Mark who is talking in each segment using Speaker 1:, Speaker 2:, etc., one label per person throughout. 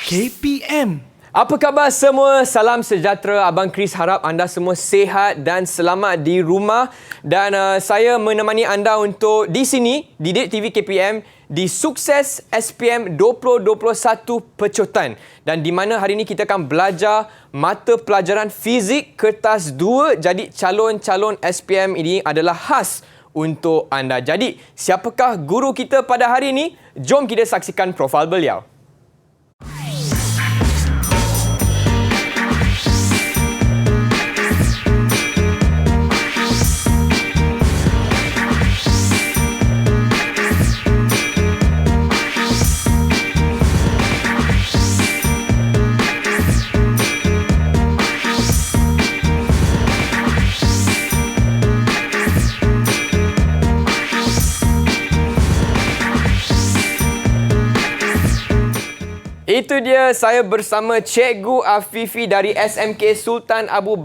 Speaker 1: KPM.
Speaker 2: Apa khabar semua? Salam sejahtera. Abang Chris harap anda semua sihat dan selamat di rumah. Dan saya menemani anda untuk di sini, di Didik TV KPM, di Sukses SPM 2021 Pecotan. Dan di mana hari ini kita akan belajar mata pelajaran fizik kertas 2. Jadi calon-calon SPM ini adalah khas untuk anda. Jadi siapakah guru kita pada hari ini? Jom kita saksikan profil beliau. Itu dia, saya bersama Cikgu Afifi dari SMK Sultan Abu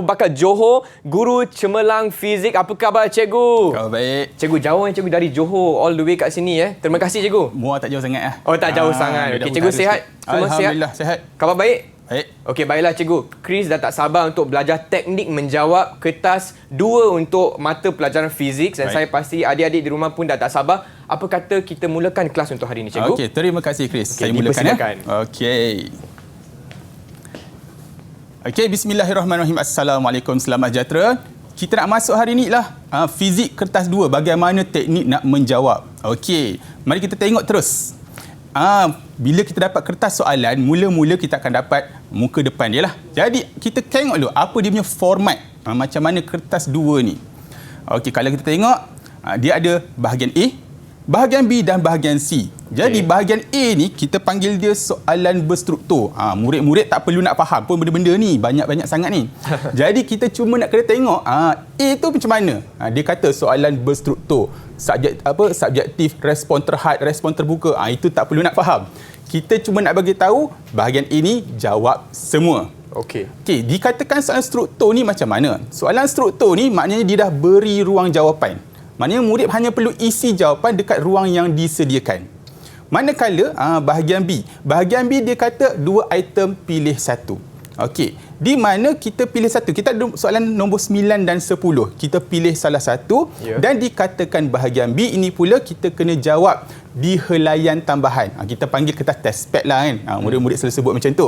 Speaker 2: Bakar Johor, guru cemerlang fizik. Apa khabar Cikgu?
Speaker 3: Khabar baik.
Speaker 2: Cikgu jauh Cikgu dari Johor all the way kat sini Terima kasih Cikgu.
Speaker 3: Muar tak jauh sangat lah.
Speaker 2: Oh tak jauh sangat. Okey Cikgu sihat? Semua
Speaker 3: Alhamdulillah sihat.
Speaker 2: Khabar baik?
Speaker 3: Baik.
Speaker 2: Okey, baiklah Cikgu. Chris dah tak sabar untuk belajar teknik menjawab kertas 2 untuk mata pelajaran fizik. Dan saya pasti adik-adik di rumah pun dah tak sabar. Apa kata kita mulakan kelas untuk hari ini, Cikgu?
Speaker 3: Okey, terima kasih Chris.
Speaker 2: Okay,
Speaker 3: saya mulakan ya. Okey. Okey, bismillahirrahmanirrahim. Assalamualaikum, selamat sejahtera. Kita nak masuk hari ni lah fizik kertas 2, bagaimana teknik nak menjawab. Okey, mari kita tengok terus. Bila kita dapat kertas soalan, mula-mula kita akan dapat muka depan dia lah. Jadi, kita tengok dulu apa dia punya format. Macam mana kertas 2 ni. Okey, kalau kita tengok, dia ada bahagian A, bahagian B dan bahagian C. Jadi, bahagian A ni, kita panggil dia soalan berstruktur. Murid-murid tak perlu nak faham pun benda-benda ni. Banyak-banyak sangat ni. Jadi, kita cuma nak kena tengok A tu macam mana. Dia kata soalan berstruktur. Subjektif, respon terhad, respon terbuka. Itu tak perlu nak faham. Kita cuma nak bagi tahu bahagian ini jawab semua. Okey, dikatakan soalan struktur ni macam mana? Soalan struktur ni maknanya dia dah beri ruang jawapan. Maknanya murid hanya perlu isi jawapan dekat ruang yang disediakan. Manakala bahagian B. Bahagian B dia kata 2 item pilih 1. Okey, di mana kita pilih satu. Kita ada soalan nombor 9 dan 10. Kita pilih salah satu dan dikatakan bahagian B ini pula kita kena jawab di helaian tambahan. Kita panggil kertas test pad lah kan. Murid-murid selalu sebut macam tu.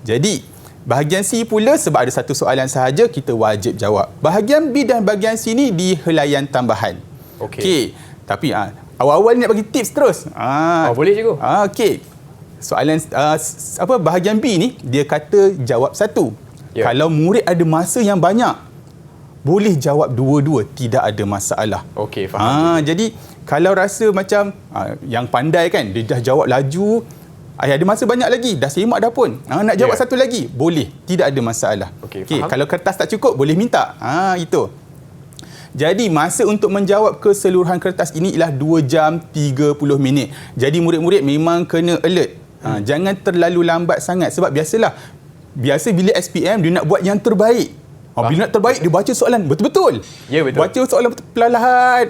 Speaker 3: Jadi, bahagian C pula sebab ada satu soalan sahaja kita wajib jawab. Bahagian B dan bahagian C ni di helaian tambahan. Okey. Tapi awal-awal ni nak bagi tips terus.
Speaker 2: Boleh Cikgu.
Speaker 3: Okey. Soalan bahagian B ni dia kata jawab satu. Kalau murid ada masa yang banyak, boleh jawab dua-dua, tidak ada masalah.
Speaker 2: Okey, faham.
Speaker 3: Jadi kalau rasa macam yang pandai kan, dia dah jawab laju, ada masa banyak lagi, dah semak dah pun. Nak jawab satu lagi, boleh, tidak ada masalah. Okey, kalau kertas tak cukup, boleh minta. Itu. Jadi, masa untuk menjawab keseluruhan kertas ini ialah 2 jam 30 minit. Jadi, murid-murid memang kena alert. Jangan terlalu lambat sangat. Sebab biasa bila SPM, dia nak buat yang terbaik. Bila nak terbaik, dia baca soalan betul-betul.
Speaker 2: Ya, betul.
Speaker 3: Baca soalan perlahan.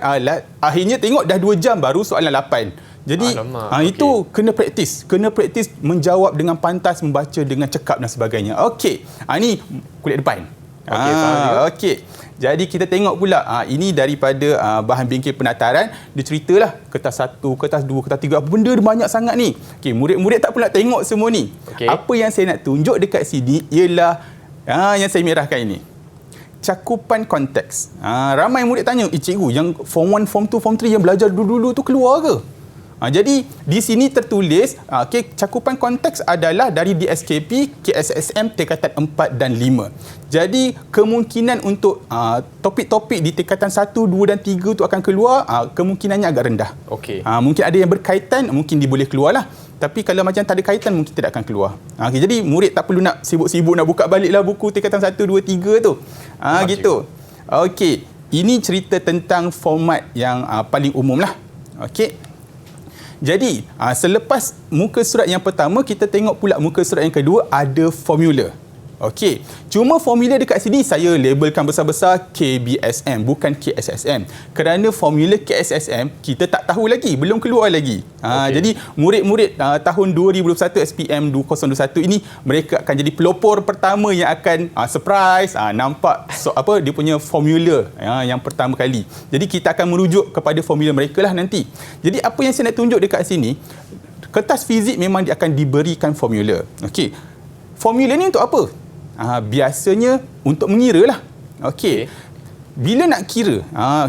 Speaker 3: Akhirnya tengok dah 2 jam baru soalan 8. Jadi, itu kena praktis. Kena praktis menjawab dengan pantas, membaca dengan cekap dan sebagainya. Okey. Ini kulit depan. Okey. Jadi kita tengok pula, ini daripada bahan bingkil penataran. Dia ceritalah kertas 1, kertas 2, kertas 3. Apa benda dia banyak sangat ni. Okey, murid-murid tak pula tengok semua ni. Apa yang saya nak tunjuk dekat sini ialah yang saya merahkan ini. Cakupan konteks. Ramai murid tanya, cikgu, yang form 1, form 2, form 3 yang belajar dulu-dulu tu keluar ke? Jadi, di sini tertulis, cakupan konteks adalah dari DSKP, KSSM, tingkatan 4 dan 5. Jadi, kemungkinan untuk topik-topik di tingkatan 1, 2 dan 3 tu akan keluar, kemungkinannya agak rendah. Mungkin ada yang berkaitan, mungkin dia boleh keluar lah. Tapi kalau macam tak ada kaitan, mungkin tidak akan keluar. Jadi, murid tak perlu nak sibuk-sibuk nak buka baliklah buku tingkatan 1, 2, 3 tu. Gitu. Okey, ini cerita tentang format yang paling umum lah. Okey. Jadi, selepas muka surat yang pertama, kita tengok pula muka surat yang kedua ada formula. Okey. Cuma formula dekat sini saya labelkan besar-besar KBSM bukan KSSM. Kerana formula KSSM kita tak tahu lagi, belum keluar lagi. Jadi murid-murid tahun 2021 SPM 2021 ini mereka akan jadi pelopor pertama yang akan surprise nampak dia punya formula yang pertama kali. Jadi kita akan merujuk kepada formula mereka lah nanti. Jadi apa yang saya nak tunjuk dekat sini, kertas fizik memang dia akan diberikan formula. Okey. Formula ni untuk apa? Biasanya untuk mengira lah. Okey. Bila nak kira,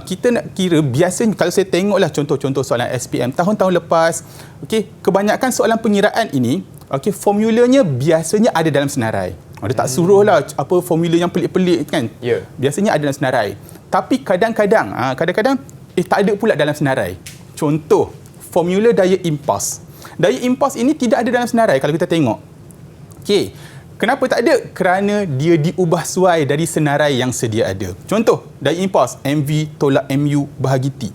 Speaker 3: kita nak kira biasanya kalau saya tengoklah contoh-contoh soalan SPM tahun-tahun lepas, okey, kebanyakan soalan pengiraan ini, okey, formulanya biasanya ada dalam senarai. Dia tak suruhlah apa formula yang pelik-pelik kan. Biasanya ada dalam senarai. Tapi kadang-kadang tak ada pula dalam senarai. Contoh, formula daya impas. Daya impas ini tidak ada dalam senarai kalau kita tengok. Okey. Kenapa tak ada? Kerana dia diubah suai dari senarai yang sedia ada. Contoh, daya impas MV tolak MU bahagi T.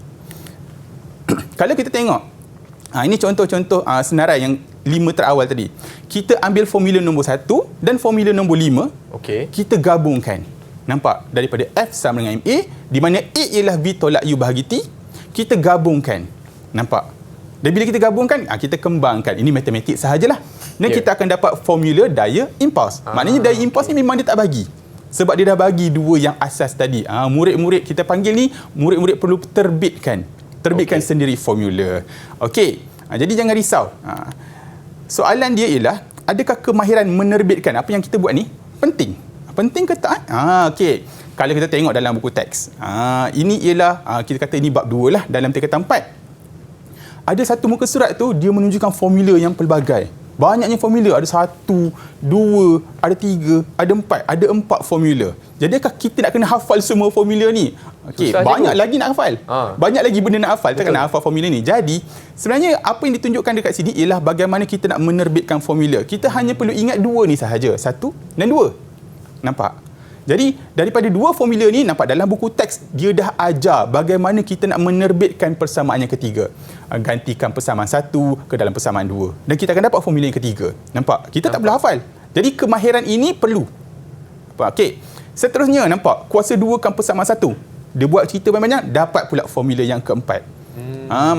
Speaker 3: Kalau kita tengok, ini contoh-contoh senarai yang 5 terawal tadi. Kita ambil formula nombor 1 dan formula nombor 5. Kita gabungkan. Nampak? Daripada F sama dengan MA, di mana A ialah V tolak U bahagi T. Kita gabungkan. Nampak? Dan bila kita gabungkan, kita kembangkan. Ini matematik sahajalah. Dan kita akan dapat formula daya impas. Maknanya daya impas ni memang dia tak bagi. Sebab dia dah bagi dua yang asas tadi. Murid-murid kita panggil ni, murid-murid perlu terbitkan sendiri formula. Okey. Jadi jangan risau. Soalan dia ialah, adakah kemahiran menerbitkan apa yang kita buat ni penting? Penting ke tak? Okey. Kalau kita tengok dalam buku teks. Ini ialah, kita kata ini bab 2 lah dalam tingkatan 4. Ada satu muka surat tu, dia menunjukkan formula yang pelbagai. Banyaknya formula. Ada 1, 2, ada 3, ada 4. Ada 4 formula. Jadi kita nak kena hafal semua formula ni? Okey, banyak lagi nak hafal. Banyak lagi benda nak hafal. Kita kena hafal formula ni. Jadi, sebenarnya apa yang ditunjukkan dekat sini ialah bagaimana kita nak menerbitkan formula. Kita hanya perlu ingat 2 ni sahaja. 1 dan 2. Nampak? Jadi, daripada 2 formula ni, nampak dalam buku teks, dia dah ajar bagaimana kita nak menerbitkan persamaan yang ketiga. Gantikan persamaan 1 ke dalam persamaan 2. Dan kita akan dapat formula yang ketiga. Nampak? Kita tak perlu hafal. Jadi, kemahiran ini perlu. Okey. Seterusnya, nampak? Kuasa 2 kan persamaan 1. Dia buat cerita banyak-banyak, dapat pula formula yang keempat.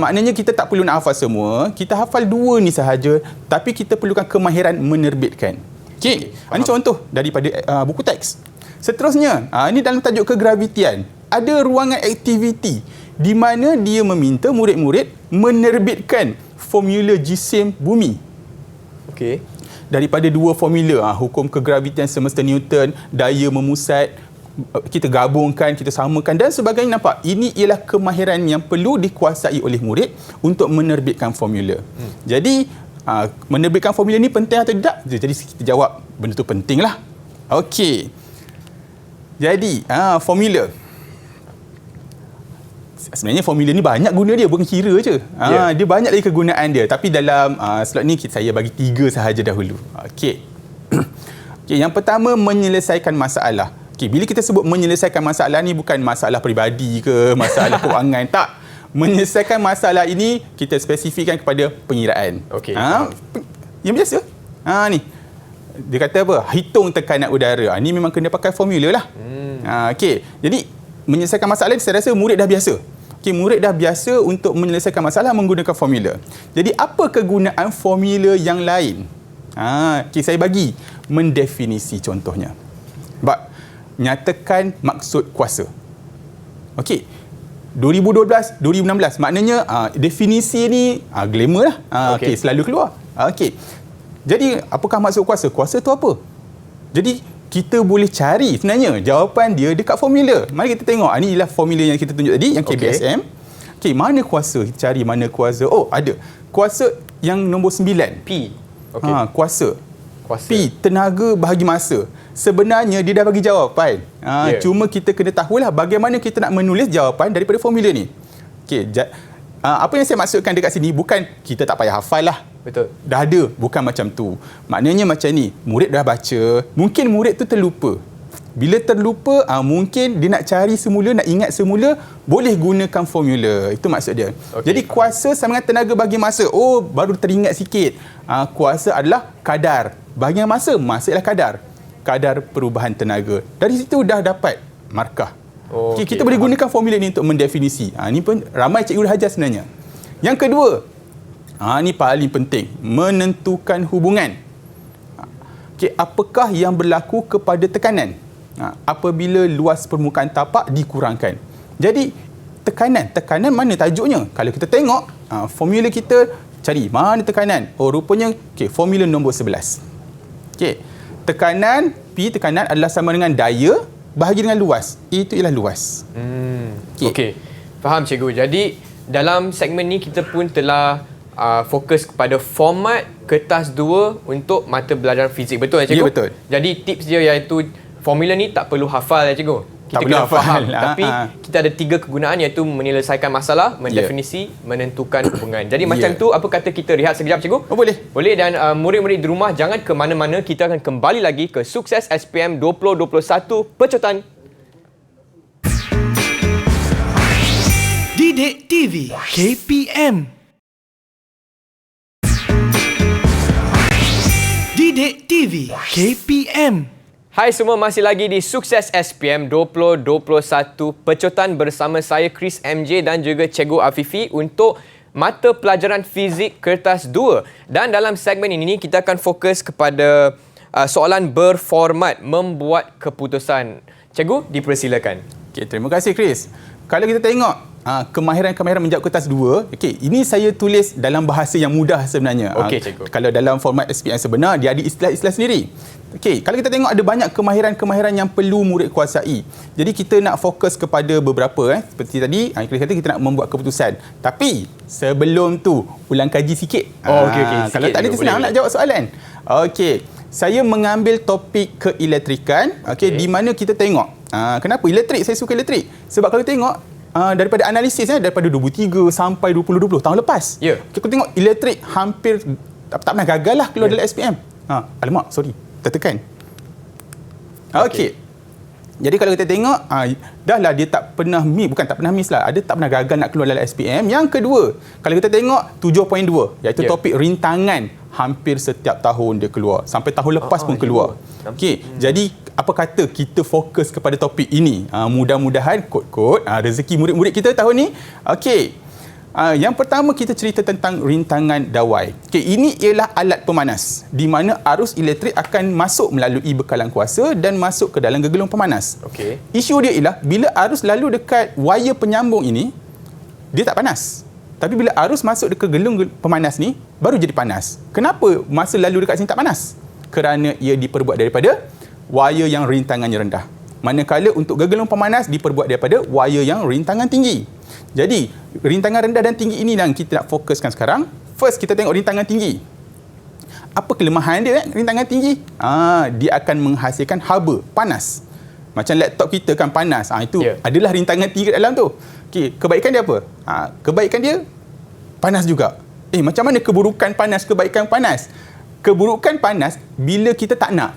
Speaker 3: Maknanya kita tak perlu nak hafal semua. Kita hafal 2 ni sahaja, tapi kita perlukan kemahiran menerbitkan. Okey. Ini contoh daripada buku teks. Seterusnya, ini dalam tajuk kegravitian. Ada ruangan aktiviti di mana dia meminta murid-murid menerbitkan formula jisim bumi.
Speaker 2: Okey.
Speaker 3: Daripada 2 formula, hukum kegravitian semesta Newton, daya memusat, kita gabungkan, kita samakan dan sebagainya. Nampak? Ini ialah kemahiran yang perlu dikuasai oleh murid untuk menerbitkan formula. Jadi, menerbitkan formula ni penting atau tidak? Jadi kita jawab, benda tu penting lah. Okey. Jadi, formula. Sebenarnya formula ni banyak guna dia, bukan kira je. Dia banyak lagi kegunaan dia. Tapi dalam slot ni saya bagi 3 sahaja dahulu. Okey. Okey, yang pertama menyelesaikan masalah. Okey, bila kita sebut menyelesaikan masalah ni bukan masalah peribadi ke, masalah kewangan, tak. Menyelesaikan masalah ini kita spesifikkan kepada pengiraan. Okey. Yang biasa. Ni. Dia kata apa? Hitung tekanan udara. Ini memang kena pakai formula lah. Okey. Jadi, menyelesaikan masalah ni saya rasa murid dah biasa. Okey, murid dah biasa untuk menyelesaikan masalah menggunakan formula. Jadi, apa kegunaan formula yang lain? Okey, saya bagi mendefinisi contohnya. Nyatakan maksud kuasa. Okey. 2012, 2016. Maknanya, definisi ni glamour lah. Okey, selalu keluar. Okey. Jadi, apakah maksud kuasa? Kuasa tu apa? Jadi, kita boleh cari sebenarnya jawapan dia dekat formula. Mari kita tengok. Ini ialah formula yang kita tunjuk tadi, yang KBSM. Okey, mana kuasa? Kita cari mana kuasa. Oh, ada. Kuasa yang nombor 9.
Speaker 2: P.
Speaker 3: Okey. Kuasa. P, tenaga bahagi masa. Sebenarnya, dia dah bagi jawapan. Cuma kita kena tahulah bagaimana kita nak menulis jawapan daripada formula ni. Okey, apa yang saya maksudkan dekat sini, bukan kita tak payah hafal lah.
Speaker 2: Betul.
Speaker 3: Dah ada, bukan macam tu. Maknanya macam ni, murid dah baca, mungkin murid tu terlupa. Bila terlupa, mungkin dia nak cari semula, nak ingat semula, boleh gunakan formula. Itu maksud dia. Jadi kuasa sama dengan tenaga bagi masa. Oh, baru teringat sikit. Kuasa adalah kadar. Bahagian masa, masa ialah kadar. kadar perubahan tenaga. Dari situ dah dapat markah.
Speaker 2: Okey,
Speaker 3: Kita boleh gunakan formula ini untuk mendefinisi. Ini pun ramai cikgu dah ajar sebenarnya. Yang kedua, ini paling penting, menentukan hubungan. Apakah yang berlaku kepada tekanan apabila luas permukaan tapak dikurangkan? Jadi tekanan mana tajuknya? Kalau kita tengok formula kita, cari mana tekanan. Rupanya formula nombor 11. Tekanan adalah sama dengan daya bahagi dengan luas. Itu ialah luas.
Speaker 2: Okey. Faham cikgu. Jadi dalam segmen ni kita pun telah fokus kepada format kertas 2 untuk mata pelajaran fizik. Betul cikgu?
Speaker 3: Ya, betul.
Speaker 2: Jadi tips dia iaitu formula ni tak perlu hafal cikgu. Kita
Speaker 3: perlu
Speaker 2: kena faham.
Speaker 3: hafal.
Speaker 2: Tapi kita ada 3 kegunaan iaitu menyelesaikan masalah, mendefinisi, menentukan hubungan. Jadi macam tu, apa kata kita rehat sekejap cikgu?
Speaker 3: Boleh.
Speaker 2: Boleh, dan murid-murid di rumah jangan ke mana-mana. Kita akan kembali lagi ke Sukses SPM 2021 Pecotan.
Speaker 1: Didik TV KPM. Didik TV KPM.
Speaker 2: Hai semua, masih lagi di Sukses SPM 2021 Pecotan bersama saya Chris MJ dan juga Cikgu Afifi untuk mata pelajaran fizik kertas 2. Dan dalam segmen ini kita akan fokus kepada soalan berformat membuat keputusan. Cikgu, dipersilakan.
Speaker 3: Terima kasih Chris. Kalau kita tengok kemahiran-kemahiran menjawab kertas 2, ini saya tulis dalam bahasa yang mudah sebenarnya.
Speaker 2: Cikgu.
Speaker 3: Kalau dalam format SPM sebenar, dia ada istilah-istilah sendiri. Kalau kita tengok ada banyak kemahiran-kemahiran yang perlu murid kuasai. Jadi kita nak fokus kepada beberapa. Seperti tadi, kita nak membuat keputusan. Tapi sebelum tu, ulang kaji sikit.
Speaker 2: Sikit
Speaker 3: kalau tak ada, senang nak jawab soalan. Saya mengambil topik keelektrikan, di mana kita tengok. Kenapa elektrik? Saya suka elektrik. Sebab kalau tengok, daripada analisisnya, daripada 2023 sampai 2020, tahun lepas. Kita tengok elektrik hampir tak pernah gagal lah keluar dalam SPM. Alamak, sorry. Tertekan. Jadi kalau kita tengok, dah lah dia tak pernah miss, bukan tak pernah miss lah, ada tak pernah gagal nak keluar dalam SPM. Yang kedua, kalau kita tengok 7.2, iaitu topik rintangan, hampir setiap tahun dia keluar. Sampai tahun lepas pun keluar. Jadi apa kata kita fokus kepada topik ini? Mudah-mudahan kod-kod rezeki murid-murid kita tahun ni. Yang pertama kita cerita tentang rintangan dawai. Ini ialah alat pemanas di mana arus elektrik akan masuk melalui bekalan kuasa dan masuk ke dalam gegelung pemanas. Isu dia ialah bila arus lalu dekat wire penyambung ini, dia tak panas. Tapi bila arus masuk ke gegelung pemanas ni, baru jadi panas. Kenapa masa lalu dekat sini tak panas? Kerana ia diperbuat daripada wire yang rintangannya rendah. Manakala untuk gegelung pemanas diperbuat daripada wire yang rintangan tinggi. Jadi, rintangan rendah dan tinggi ini yang kita nak fokuskan sekarang. First, kita tengok rintangan tinggi. Apa kelemahan dia? Rintangan tinggi? Dia akan menghasilkan haba, panas. Macam laptop kita kan panas. Itu adalah rintangan tinggi kat dalam tu. Kebaikan dia apa? Kebaikan dia panas juga. Macam mana keburukan panas, kebaikan panas? Keburukan panas bila kita tak nak.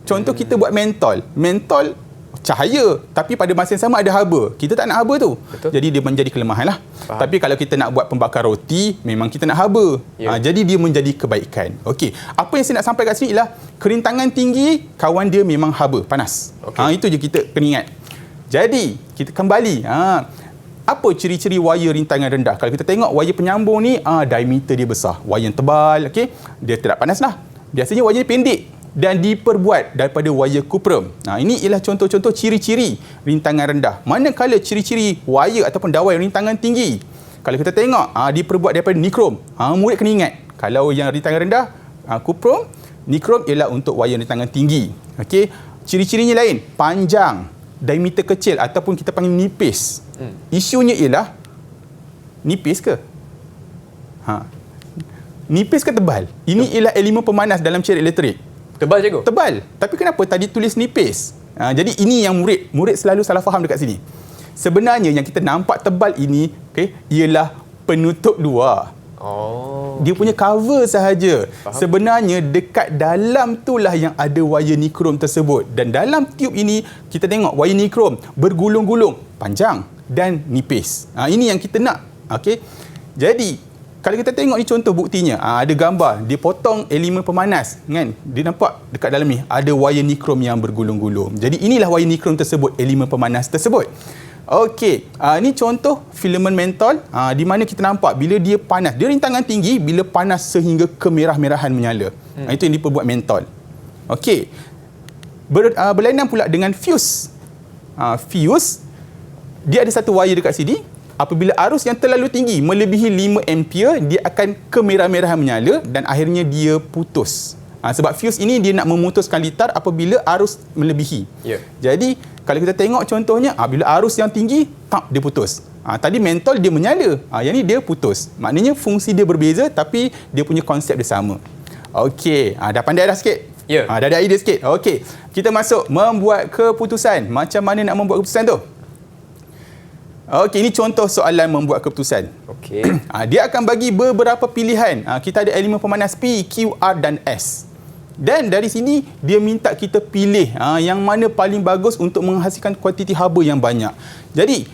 Speaker 3: Contoh kita buat mentol. Mentol cahaya, tapi pada masa yang sama ada haba. Kita tak nak haba tu.
Speaker 2: Betul.
Speaker 3: Jadi dia menjadi kelemahan lah. Tapi kalau kita nak buat pembakar roti, memang kita nak haba. Jadi dia menjadi kebaikan. Apa yang saya nak sampai kat sini ialah kerintangan tinggi, kawan dia memang haba, panas. Itu je kita kena ingat. Jadi, kita kembali. Apa ciri-ciri wire rintangan rendah? Kalau kita tengok wire penyambung ni, diameter dia besar. Wire yang tebal, dia tidak panas lah. Biasanya wire pendek dan diperbuat daripada wire kuprum. Ini ialah contoh-contoh ciri-ciri rintangan rendah. Manakala ciri-ciri wire ataupun dawai rintangan tinggi, kalau kita tengok diperbuat daripada nikrom. Murid kena ingat, kalau yang rintangan rendah kuprum, nikrom ialah untuk wire rintangan tinggi. Ciri-cirinya lain, panjang, diameter kecil ataupun kita panggil nipis. Isunya ialah nipis ke? Nipis ke tebal? Ini ialah elemen pemanas dalam cair elektrik.
Speaker 2: Tebal cikgu?
Speaker 3: Tebal. Tapi kenapa tadi tulis nipis? Jadi ini yang murid selalu salah faham dekat sini. Sebenarnya yang kita nampak tebal ini, ialah penutup luar. Dia punya cover sahaja. Sebenarnya dekat dalam itulah yang ada wire nikrom tersebut. Dan dalam tube ini kita tengok wire nikrom bergulung-gulung, panjang dan nipis. Ini yang kita nak. Jadi Kalau kita tengok ni contoh buktinya, ada gambar, dia potong elemen pemanas, kan? Dia nampak dekat dalam ni ada wayar nikrom yang bergulung-gulung. Jadi inilah wayar nikrom tersebut, elemen pemanas tersebut. Okey, ni contoh filament mentol di mana kita nampak bila dia panas, dia rintangan tinggi bila panas sehingga kemerah-merahan menyala. Itu yang diperbuat mentol. Okey. Berlainan pula dengan fuse. Fuse dia ada satu wayar dekat sini. Apabila arus yang terlalu tinggi melebihi 5 ampere, dia akan kemerah-merahan menyala dan akhirnya dia putus. Sebab fuse ini dia nak memutuskan litar apabila arus melebihi. Jadi kalau kita tengok contohnya, bila arus yang tinggi, dia putus. Tadi mentol dia menyala, yang ni dia putus. Maknanya fungsi dia berbeza tapi dia punya konsep dia sama. Okey, dah pandai dah sikit? Dah ada idea sikit? Okey, kita masuk membuat keputusan. Macam mana nak membuat keputusan tu? Okey, ini contoh soalan membuat keputusan.
Speaker 2: Okey.
Speaker 3: Dia akan bagi beberapa pilihan. Kita ada elemen pemanas P, Q, R dan S. Dan dari sini, dia minta kita pilih yang mana paling bagus untuk menghasilkan kuantiti haba yang banyak. Jadi,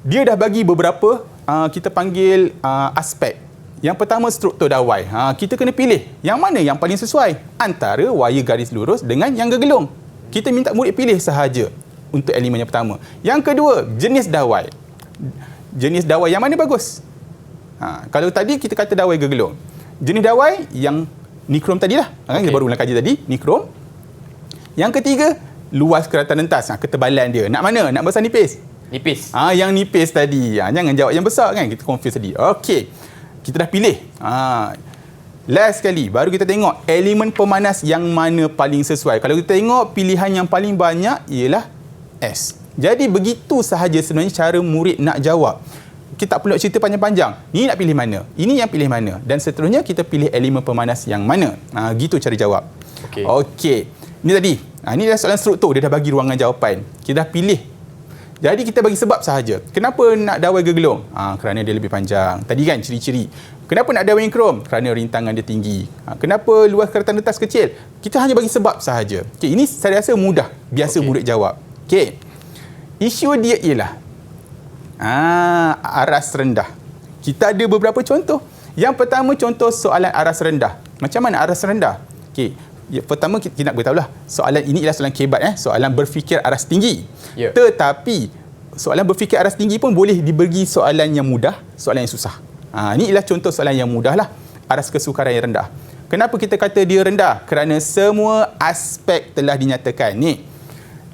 Speaker 3: dia dah bagi beberapa, kita panggil aspek. Yang pertama, struktur dawai. Kita kena pilih yang mana yang paling sesuai antara wayar garis lurus dengan yang gergelung. Kita minta murid pilih sahaja untuk elemen yang pertama. Yang kedua, jenis dawai. Jenis dawai yang mana bagus? Kalau tadi kita kata dawai gergelung. Jenis dawai yang nikrom tadilah. Kita baru ulang kaji tadi, nikrom. Yang ketiga, luas keratan rentas. Ketebalan dia. Nak mana? Nak besar nipis?
Speaker 2: Nipis.
Speaker 3: Yang nipis tadi. Jangan jawab yang besar kan. Kita confuse tadi. Okey. Kita dah pilih. Last sekali, baru kita tengok elemen pemanas yang mana paling sesuai. Kalau kita tengok pilihan yang paling banyak ialah S. Jadi begitu sahaja sebenarnya cara murid nak jawab. Kita tak perlu cerita panjang-panjang. Ni nak pilih mana? Ini yang pilih mana? Dan seterusnya kita pilih elemen pemanas yang mana? Gitu cara jawab. Okey. Ini tadi. Ini dah soalan struktur. Dia dah bagi ruangan jawapan. Kita dah pilih. Jadi kita bagi sebab sahaja. Kenapa nak dawai gergelung? Kerana dia lebih panjang. Tadi kan ciri-ciri. Kenapa nak dawai nikrom? Kerana rintangan dia tinggi. Kenapa luas keratan rentas kecil? Kita hanya bagi sebab sahaja. Okey, ini saya rasa mudah. Biasa murid jawab. Okey. Isu dia ialah aras rendah. Kita ada beberapa contoh. Yang pertama contoh soalan aras rendah. Macam mana aras rendah? Okey. Pertama kita nak beritahulah. Soalan ini ialah soalan kebat, soalan berfikir aras tinggi. Tetapi soalan berfikir aras tinggi pun boleh diberi soalan yang mudah, soalan yang susah. Ini ialah contoh soalan yang mudah lah. Aras kesukaran yang rendah. Kenapa kita kata dia rendah? Kerana semua aspek telah dinyatakan. Ni,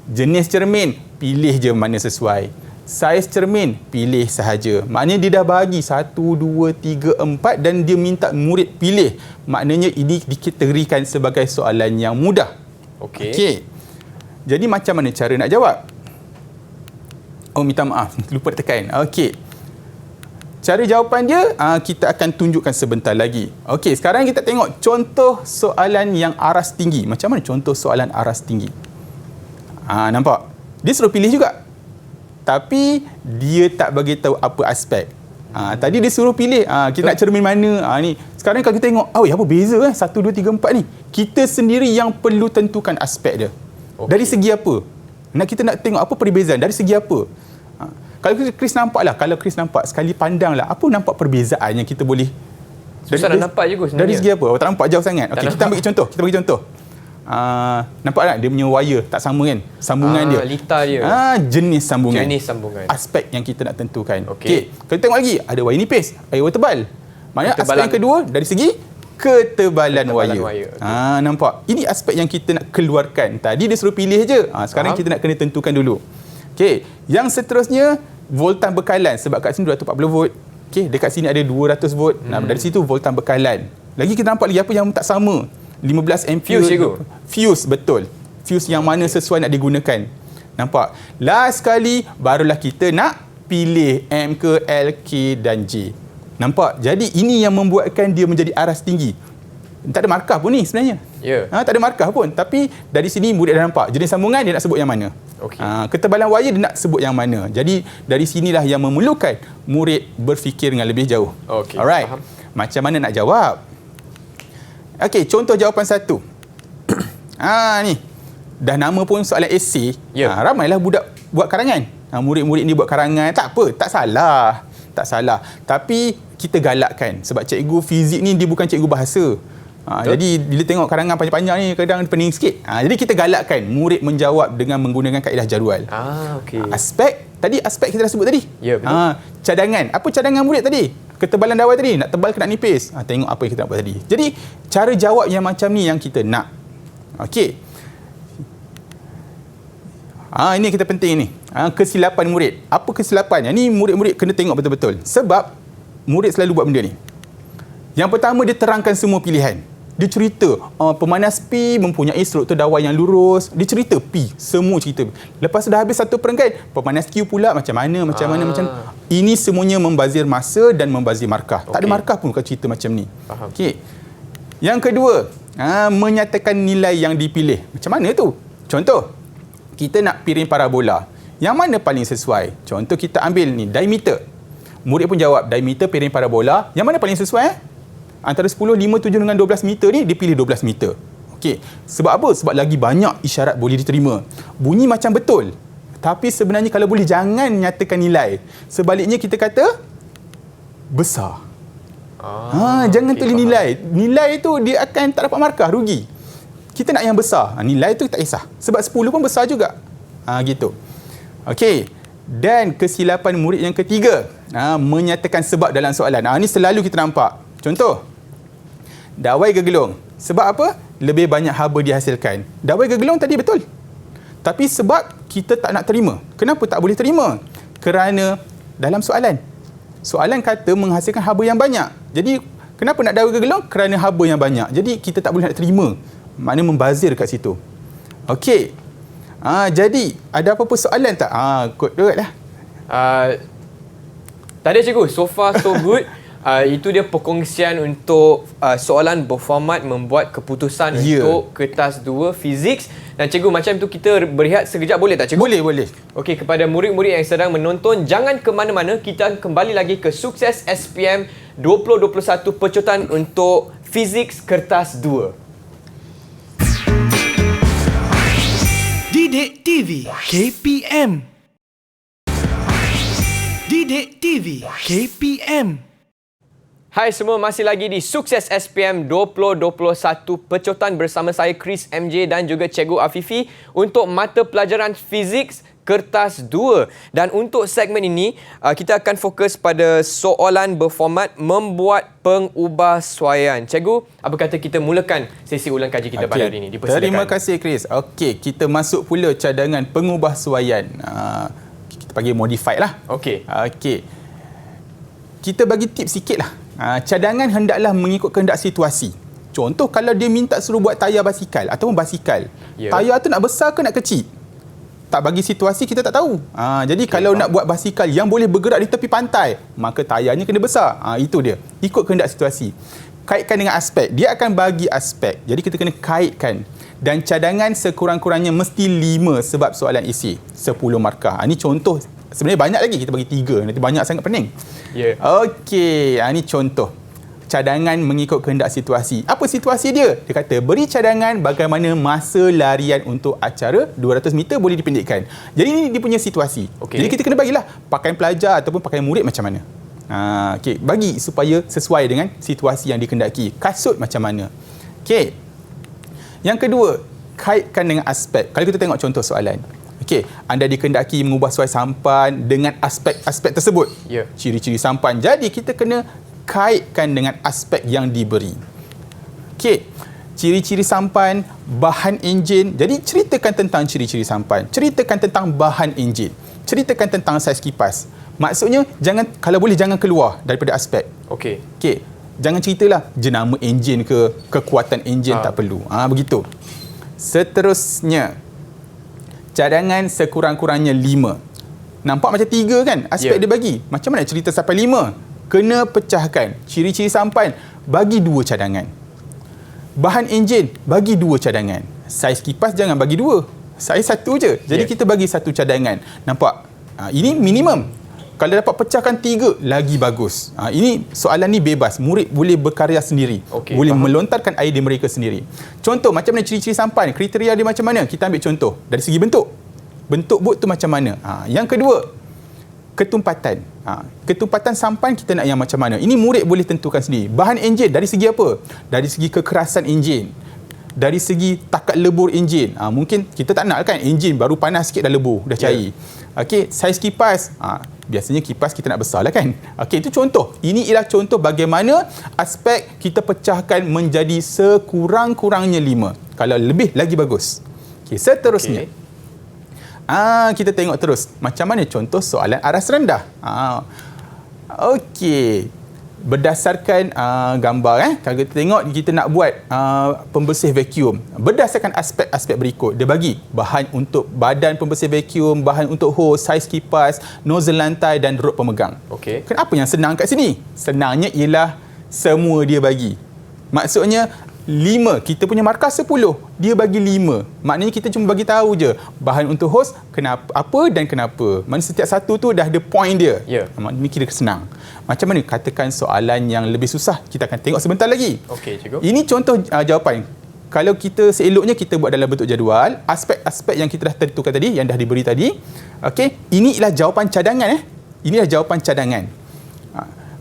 Speaker 3: jenis cermin, pilih je mana sesuai. Saiz cermin, pilih sahaja. Maknanya dia dah bagi 1, 2, 3, 4 dan dia minta murid pilih. Maknanya ini dikategorikan sebagai soalan yang mudah. Okey. Jadi macam mana cara nak jawab? Minta maaf, lupa tekan. Okey. Cara jawapan dia, kita akan tunjukkan sebentar lagi. Okey, sekarang kita tengok contoh soalan yang aras tinggi. Macam mana contoh soalan aras tinggi? Nampak? Dia suruh pilih juga. Tapi dia tak bagi tahu apa aspek. Tadi dia suruh pilih, kita nak cermin mana. Ni. Sekarang kalau kita tengok, apa beza 1, 2, 3, 4 ni? Kita sendiri yang perlu tentukan aspek dia. Dari segi apa? Kita nak tengok apa perbezaan, dari segi apa? Kalau Chris nampak lah, sekali pandang lah, apa nampak perbezaan yang kita boleh...
Speaker 2: Susah nak nampak je Gus.
Speaker 3: Dari segi apa? Tak nampak jauh sangat. Okey, kita bagi contoh. Nampak tak dia punya wire tak sama kan? Sambungan dia.
Speaker 2: Litar dia.
Speaker 3: Jenis sambungan.
Speaker 2: Aspek
Speaker 3: yang kita nak tentukan. Okey. Kalau tengok lagi, ada wire nipis, ada wire tebal. Maknanya aspek yang kedua dari segi ketebalan wire. Nampak? Ini aspek yang kita nak keluarkan. Tadi dia suruh pilih je. Sekarang kita nak kena tentukan dulu. Okey. Yang seterusnya voltan bekalan, sebab kat sini 240 volt. Okey, dekat sini ada 200 volt. Dari situ voltan bekalan. Lagi kita nampak lagi apa yang tak sama. 15 ampere. Fuse, betul. Fuse yang mana sesuai nak digunakan. Nampak? Last sekali, barulah kita nak pilih M ke L, K dan J. Nampak? Jadi ini yang membuatkan dia menjadi aras tinggi. Tak ada markah pun ni sebenarnya. Tak ada markah pun. Tapi dari sini murid dah nampak. Jenis sambungan dia nak sebut yang mana. Ketebalan wire dia nak sebut yang mana. Jadi dari sinilah yang memerlukan murid berfikir dengan lebih jauh. Alright. Faham. Macam mana nak jawab? Okey, contoh jawapan 1. Ni. Dah nama pun soalan esei. Ramailah budak buat karangan. Murid-murid ni buat karangan. Tak apa, tak salah. tak salah. Tapi kita galakkan sebab cikgu fizik ni dia bukan cikgu bahasa. Jadi bila tengok karangan panjang-panjang ni kadang pening sikit. Jadi kita galakkan murid menjawab dengan menggunakan kaedah jadual.
Speaker 2: Okey.
Speaker 3: Aspek kita dah sebut tadi.
Speaker 2: Ya, betul.
Speaker 3: Cadangan. Apa cadangan murid tadi? Ketebalan dawai tadi. Nak tebal ke nak nipis? Tengok apa yang kita nak buat tadi. Jadi cara jawab yang macam ni yang kita nak. Okey. Ini kita penting ni. Kesilapan murid. Apa kesilapan? Yang ni murid-murid kena tengok betul-betul. Sebab murid selalu buat benda ni. Yang pertama, dia terangkan semua pilihan. Dia cerita, pemanas P mempunyai struktur dawai yang lurus. Dia cerita P, semua cerita. Lepas dah habis satu perenggan, pemanas Q pula macam mana. Ini semuanya membazir masa dan membazir markah. Tak ada markah pun kalau cerita macam ni. Okey. Yang kedua, menyatakan nilai yang dipilih. Macam mana tu? Contoh, kita nak piring parabola. Yang mana paling sesuai? Contoh kita ambil ni, diameter. Murid pun jawab, diameter piring parabola. Yang mana paling sesuai? Antara 10, 5, 7 dengan 12 meter ni, dia pilih 12 meter. Okey. Sebab apa? Sebab lagi banyak isyarat boleh diterima. Bunyi macam betul. Tapi sebenarnya kalau boleh, jangan nyatakan nilai. Sebaliknya kita kata, besar. Jangan tulis nilai. Nilai tu dia akan tak dapat markah, rugi. Kita nak yang besar. Nilai tu tak kisah. Sebab 10 pun besar juga. Gitu. Okey. Dan kesilapan murid yang ketiga, menyatakan sebab dalam soalan. Ini selalu kita nampak. Contoh, dawai gegelung. Sebab apa? Lebih banyak haba dihasilkan. Dawai gegelung tadi betul. Tapi sebab kita tak nak terima. Kenapa tak boleh terima? Kerana dalam soalan kata menghasilkan haba yang banyak. Jadi, kenapa nak dawai gegelung? Kerana haba yang banyak. Jadi, kita tak boleh nak terima. Maknanya membazir kat situ. Okey. Jadi, ada apa-apa soalan tak? Kod lah.
Speaker 2: Tak ada cikgu. So far, so good. Itu dia perkongsian untuk soalan berformat membuat keputusan untuk kertas 2 fizik. Dan cikgu, macam tu kita berehat sekejap, boleh tak cikgu?
Speaker 3: Boleh.
Speaker 2: Okey, kepada murid-murid yang sedang menonton, jangan ke mana-mana. Kita kembali lagi ke Sukses SPM 2021 pecotan untuk fizik kertas 2.
Speaker 1: Didik TV KPM. Didik TV KPM.
Speaker 2: Hai semua, masih lagi di Sukses SPM 2021 pecotan bersama saya Chris MJ dan juga Cikgu Afifi untuk mata pelajaran fizik kertas 2. Dan untuk segmen ini, kita akan fokus pada soalan berformat membuat pengubahsuaian. Cikgu, apa kata kita mulakan sesi ulang kaji kita pada hari ini?
Speaker 3: Terima kasih Chris. Okey, kita masuk pula cadangan pengubahsuaian. Kita panggil modified lah.
Speaker 2: Okey.
Speaker 3: Kita bagi tips sikit lah. Cadangan hendaklah mengikut kehendak situasi. Contoh, kalau dia minta suruh buat tayar basikal ataupun basikal. Tayar tu nak besar ke nak kecil? Tak bagi situasi, kita tak tahu. Jadi kalau nak buat basikal yang boleh bergerak di tepi pantai, maka tayarnya kena besar. Itu dia. Ikut kehendak situasi. Kaitkan dengan aspek. Dia akan bagi aspek. Jadi kita kena kaitkan. Dan cadangan sekurang-kurangnya mesti 5 sebab soalan isi. 10 markah. Ini contoh. Sebenarnya banyak lagi. Kita bagi 3. Nanti banyak sangat pening. Okey. Ini contoh. Cadangan mengikut kehendak situasi. Apa situasi dia? Dia kata, beri cadangan bagaimana masa larian untuk acara 200 meter boleh dipendekkan. Jadi ini dia punya situasi. Jadi kita kena bagilah pakaian pelajar ataupun pakaian murid macam mana. Okey, bagi supaya sesuai dengan situasi yang dikehendaki. Kasut macam mana. Okey. Yang kedua, kaitkan dengan aspek. Kalau kita tengok contoh soalan. Okey, anda dikehendaki mengubah suai sampan dengan aspek-aspek tersebut. Ciri-ciri sampan. Jadi kita kena kaitkan dengan aspek yang diberi. Okey, ciri-ciri sampan, bahan enjin. Jadi ceritakan tentang ciri-ciri sampan, ceritakan tentang bahan enjin, ceritakan tentang saiz kipas. Maksudnya kalau boleh jangan keluar daripada aspek. Okey, jangan ceritalah jenama enjin ke kekuatan enjin, tak perlu. Begitu. Seterusnya, cadangan sekurang-kurangnya 5. Nampak macam 3 kan aspek dia bagi. Macam mana cerita sampai 5? Kena pecahkan. Ciri-ciri sampan, bagi 2 cadangan. Bahan enjin, bagi 2 cadangan. Saiz kipas jangan bagi 2. Saiz 1 je. Jadi kita bagi 1 cadangan. Nampak? Ini minimum. Kalau dapat pecahkan 3, lagi bagus. Ini soalan ni bebas. Murid boleh berkarya sendiri. Boleh melontarkan idea mereka sendiri. Contoh, macam mana ciri-ciri sampan? Kriteria dia macam mana? Kita ambil contoh. Dari segi bentuk. Bentuk bot tu macam mana? Yang kedua, ketumpatan. Ketumpatan sampan kita nak yang macam mana? Ini murid boleh tentukan sendiri. Bahan enjin dari segi apa? Dari segi kekerasan enjin. Dari segi takat lebur enjin. Mungkin kita tak nak kan enjin baru panas sikit dah lebur, dah cair. Okey, saiz kipas. Biasanya kipas kita nak besar lah kan. Okey, itu contoh. Ini ialah contoh bagaimana aspek kita pecahkan menjadi sekurang-kurangnya 5. Kalau lebih lagi bagus. Okey, seterusnya. Kita tengok terus. Macam mana contoh soalan aras rendah. Okey. Berdasarkan gambar, kalau kita tengok, kita nak buat pembersih vacuum. Berdasarkan aspek-aspek berikut. Dia bagi bahan untuk badan pembersih vacuum, bahan untuk hose, saiz kipas, nozzle lantai dan rod pemegang.
Speaker 2: Okey.
Speaker 3: Kenapa yang senang kat sini? Senangnya ialah semua dia bagi. Maksudnya, 5. Kita punya markah 10. Dia bagi 5. Maknanya kita cuma bagi tahu je bahan untuk hos kenapa, apa dan kenapa. Maksudnya setiap satu tu dah ada point dia. Maknanya kira senang. Macam mana katakan soalan yang lebih susah? Kita akan tengok sebentar lagi.
Speaker 2: Okey, cikgu.
Speaker 3: Ini contoh jawapan. Kalau kita seeloknya kita buat dalam bentuk jadual, aspek-aspek yang kita dah tentukan tadi, yang dah diberi tadi. Okey, ini ialah jawapan cadangan. Inilah jawapan cadangan.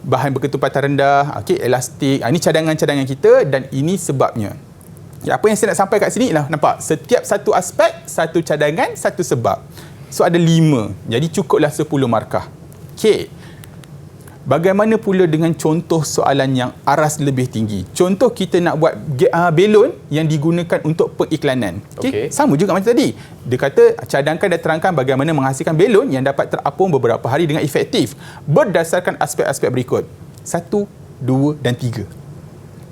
Speaker 3: Bahan berketumpatan rendah, elastik. Ini cadangan-cadangan kita dan ini sebabnya. Apa yang saya nak sampai kat sini ialah, nampak, setiap satu aspek, satu cadangan, satu sebab. So ada 5. Jadi cukuplah 10 markah. Okey. Bagaimana pula dengan contoh soalan yang aras lebih tinggi? Contoh kita nak buat belon yang digunakan untuk periklanan. Okay? Sama juga macam tadi. Dia kata cadangkan dan terangkan bagaimana menghasilkan belon yang dapat terapung beberapa hari dengan efektif berdasarkan aspek-aspek berikut. 1, 2 dan 3.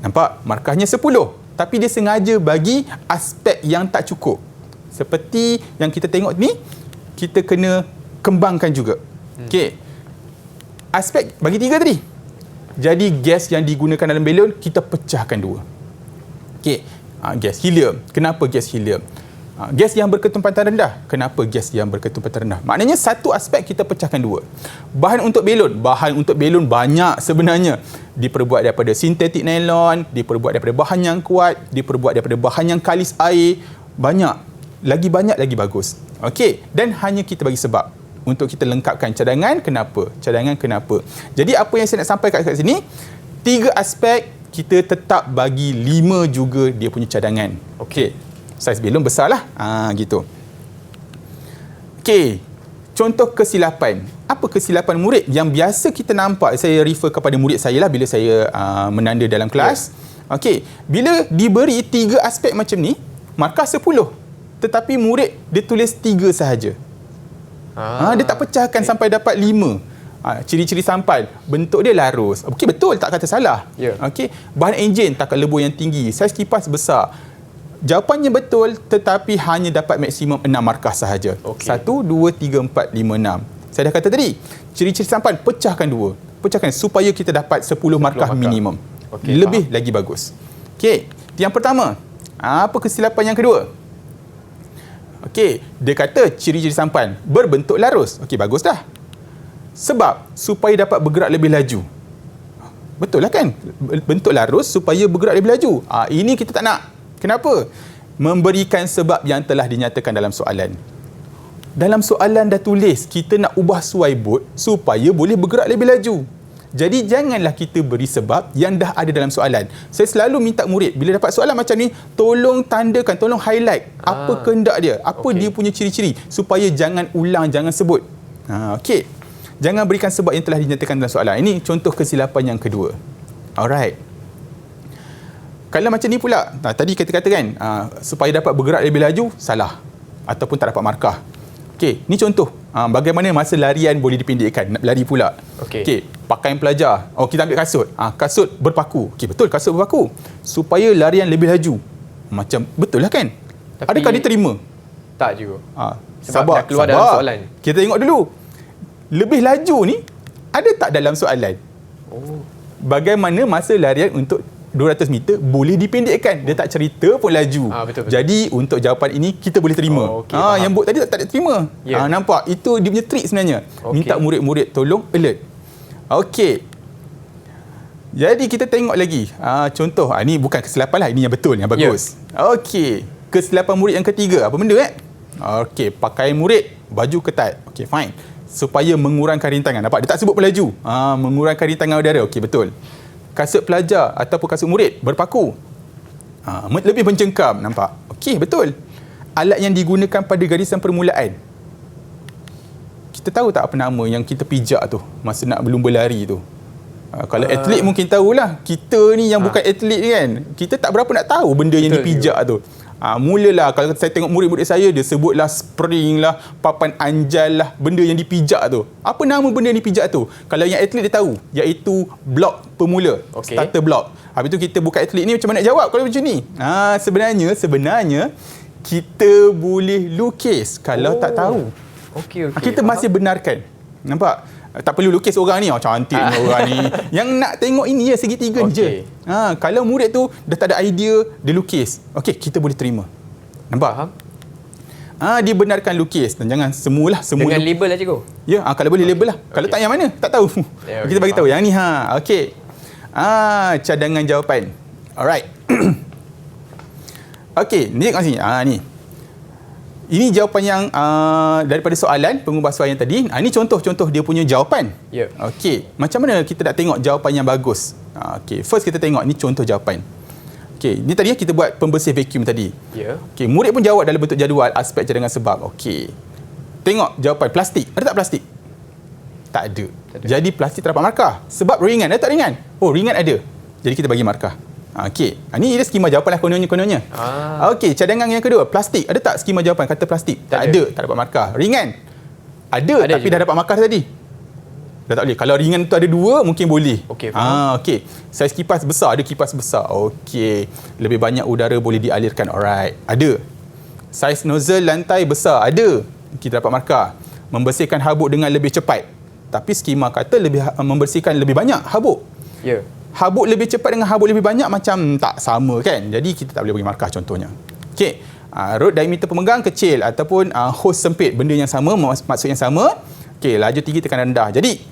Speaker 3: Nampak? Markahnya 10. Tapi dia sengaja bagi aspek yang tak cukup. Seperti yang kita tengok ni, kita kena kembangkan juga. Okey. Aspek bagi 3 tadi. Jadi gas yang digunakan dalam belon kita pecahkan 2. Okey. Gas helium. Kenapa gas helium? Gas yang berketumpatan rendah. Kenapa gas yang berketumpatan rendah? Maknanya satu aspek kita pecahkan 2. Bahan untuk belon. Bahan untuk belon banyak sebenarnya. Diperbuat daripada sintetik nylon, diperbuat daripada bahan yang kuat, diperbuat daripada bahan yang kalis air. Banyak. Lagi banyak lagi bagus. Okey. Dan hanya kita bagi sebab. Untuk kita lengkapkan cadangan, kenapa? Cadangan, kenapa? Jadi apa yang saya nak sampaikan kat sini, 3 aspek kita tetap bagi 5 juga dia punya cadangan. Okey. Saiz belon besarlah. Gitu. Okey. Contoh kesilapan. Apa kesilapan murid yang biasa kita nampak? Saya refer kepada murid saya lah bila saya menanda dalam kelas. Okey. Bila diberi 3 aspek macam ni, markah 10. Tetapi murid dia tulis 3 sahaja. Dia tak pecahkan sampai dapat 5. Ciri-ciri sampan, bentuk dia larus. Okey, betul, tak kata salah. Okey, bahan enjin takat lebur yang tinggi, saiz kipas besar. Jawapannya betul, tetapi hanya dapat maksimum 6 markah sahaja. 1, 2, 3, 4, 5, 6. Saya dah kata tadi, ciri-ciri sampan pecahkan 2. Pecahkan supaya kita dapat 10 markah minimum. Lebih lagi bagus. Okey, yang pertama. Apa kesilapan yang kedua? Okey, dia kata ciri-ciri sampan berbentuk larus. Okey, bagus dah. Sebab supaya dapat bergerak lebih laju. Betul lah kan? Bentuk larus supaya bergerak lebih laju. Ini kita tak nak. Kenapa? Memberikan sebab yang telah dinyatakan dalam soalan. Dalam soalan dah tulis kita nak ubah suai bot supaya boleh bergerak lebih laju. Jadi janganlah kita beri sebab yang dah ada dalam soalan. Saya selalu minta murid bila dapat soalan macam ni, tolong tandakan, tolong highlight apa kehendak dia, apa dia punya ciri-ciri supaya jangan ulang, jangan sebut. Okey. Jangan berikan sebab yang telah dinyatakan dalam soalan. Ini contoh kesilapan yang kedua. Alright. Kalau macam ni pula, tadi kita katakan supaya dapat bergerak lebih laju, salah ataupun tak dapat markah. Okey, ni contoh bagaimana masa larian boleh dipendekkan, nak lari pula. Okey, pakaian pelajar. Kita ambil kasut. Kasut berpaku. Okey, betul kasut berpaku. Supaya larian lebih laju. Macam betul lah kan? Tapi adakah diterima?
Speaker 2: Tak juga.
Speaker 3: Sabar,
Speaker 2: dah keluar
Speaker 3: sabar.
Speaker 2: dalam soalan.
Speaker 3: Kita tengok dulu. Lebih laju ni ada tak dalam soalan? Bagaimana masa larian untuk 200 meter boleh dipendekkan. Dia tak cerita pun laju.
Speaker 2: Betul.
Speaker 3: Jadi untuk jawapan ini kita boleh terima. Yang buat tadi tak terima. Nampak? Itu dia punya trik sebenarnya. Minta murid-murid tolong alert. Okey. Jadi kita tengok lagi. Contoh, ini bukan kesilapan lah. Ini yang betul, yang bagus. Okey. Kesilapan murid yang ketiga. Apa benda Okey, pakaian murid, baju ketat. Okey, fine. supaya mengurangkan rintangan. Nampak? Dia tak sebut pelaju. Mengurangkan rintangan udara. Okey, betul. Kasut pelajar ataupun kasut murid berpaku. Lebih mencengkam. Nampak? Okey, betul. Alat yang digunakan pada garisan permulaan. Kita tahu tak apa nama yang kita pijak tu masa nak berlumba lari tu? Kalau atlet mungkin tahulah. Kita ni yang bukan atlet kan, kita tak berapa nak tahu benda yang dipijak tu. Mulalah kalau saya tengok murid-murid saya, dia sebutlah spring lah, papan anjal lah, benda yang dipijak tu. Apa nama benda yang dipijak tu? Kalau yang atlet dia tahu, iaitu blok pemula, starter block. Habis tu kita bukan atlet ni macam mana nak jawab kalau macam ni? Sebenarnya kita boleh lukis kalau tak tahu. Kita masih benarkan. Nampak? Tak perlu lukis orang ni, cantik orang ni. Yang nak tengok ini ya segitiga je. Kalau murid tu dah tak ada idea, dia lukis. Okey, kita boleh terima. Nampak? Dia benarkan lukis. Dan jangan semua.
Speaker 2: Dengan label lah cikgu?
Speaker 3: Ya, kalau boleh label lah. Kalau tak yang mana? Tak tahu. Kita bagi tahu. Yang ni okey. Cadangan jawapan. Alright. Okey, ni kat sini. Ni. Ini jawapan yang daripada soalan, pengubah soalan yang tadi. Ini contoh-contoh dia punya jawapan. Okey, macam mana kita nak tengok jawapan yang bagus? Okey, first kita tengok ni contoh jawapan. Okey, ni tadi kita buat pembersih vacuum tadi. Okey, murid pun jawab dalam bentuk jadual aspek cadangan sebab. Okey. Tengok jawapan plastik. Ada tak plastik? Tak ada. Jadi plastik tak dapat markah. Sebab ringan. Ada tak ringan? Oh, ringan ada. Jadi kita bagi markah. Okey. Ini dia skema jawapan lah kononnya. Okey, cadangan yang kedua, plastik. Ada tak skema jawapan kata plastik? Tak ada. Tak dapat markah. Ringan? Ada tapi dah dapat markah tadi. Dah tak boleh. Kalau ringan tu ada dua, mungkin boleh. Okey. Saiz kipas besar, ada kipas besar. Okey. Lebih banyak udara boleh dialirkan. Alright. Ada. Saiz nozzle lantai besar. Ada. Kita dapat markah. Membersihkan habuk dengan lebih cepat. Tapi skema kata membersihkan lebih banyak habuk. Habuk lebih cepat dengan habuk lebih banyak macam tak sama kan. Jadi kita tak boleh bagi markah contohnya. Okey. Rod diameter pemegang kecil ataupun hose sempit, benda yang sama, maksud yang sama. Okey, laju tinggi tekanan rendah. Jadi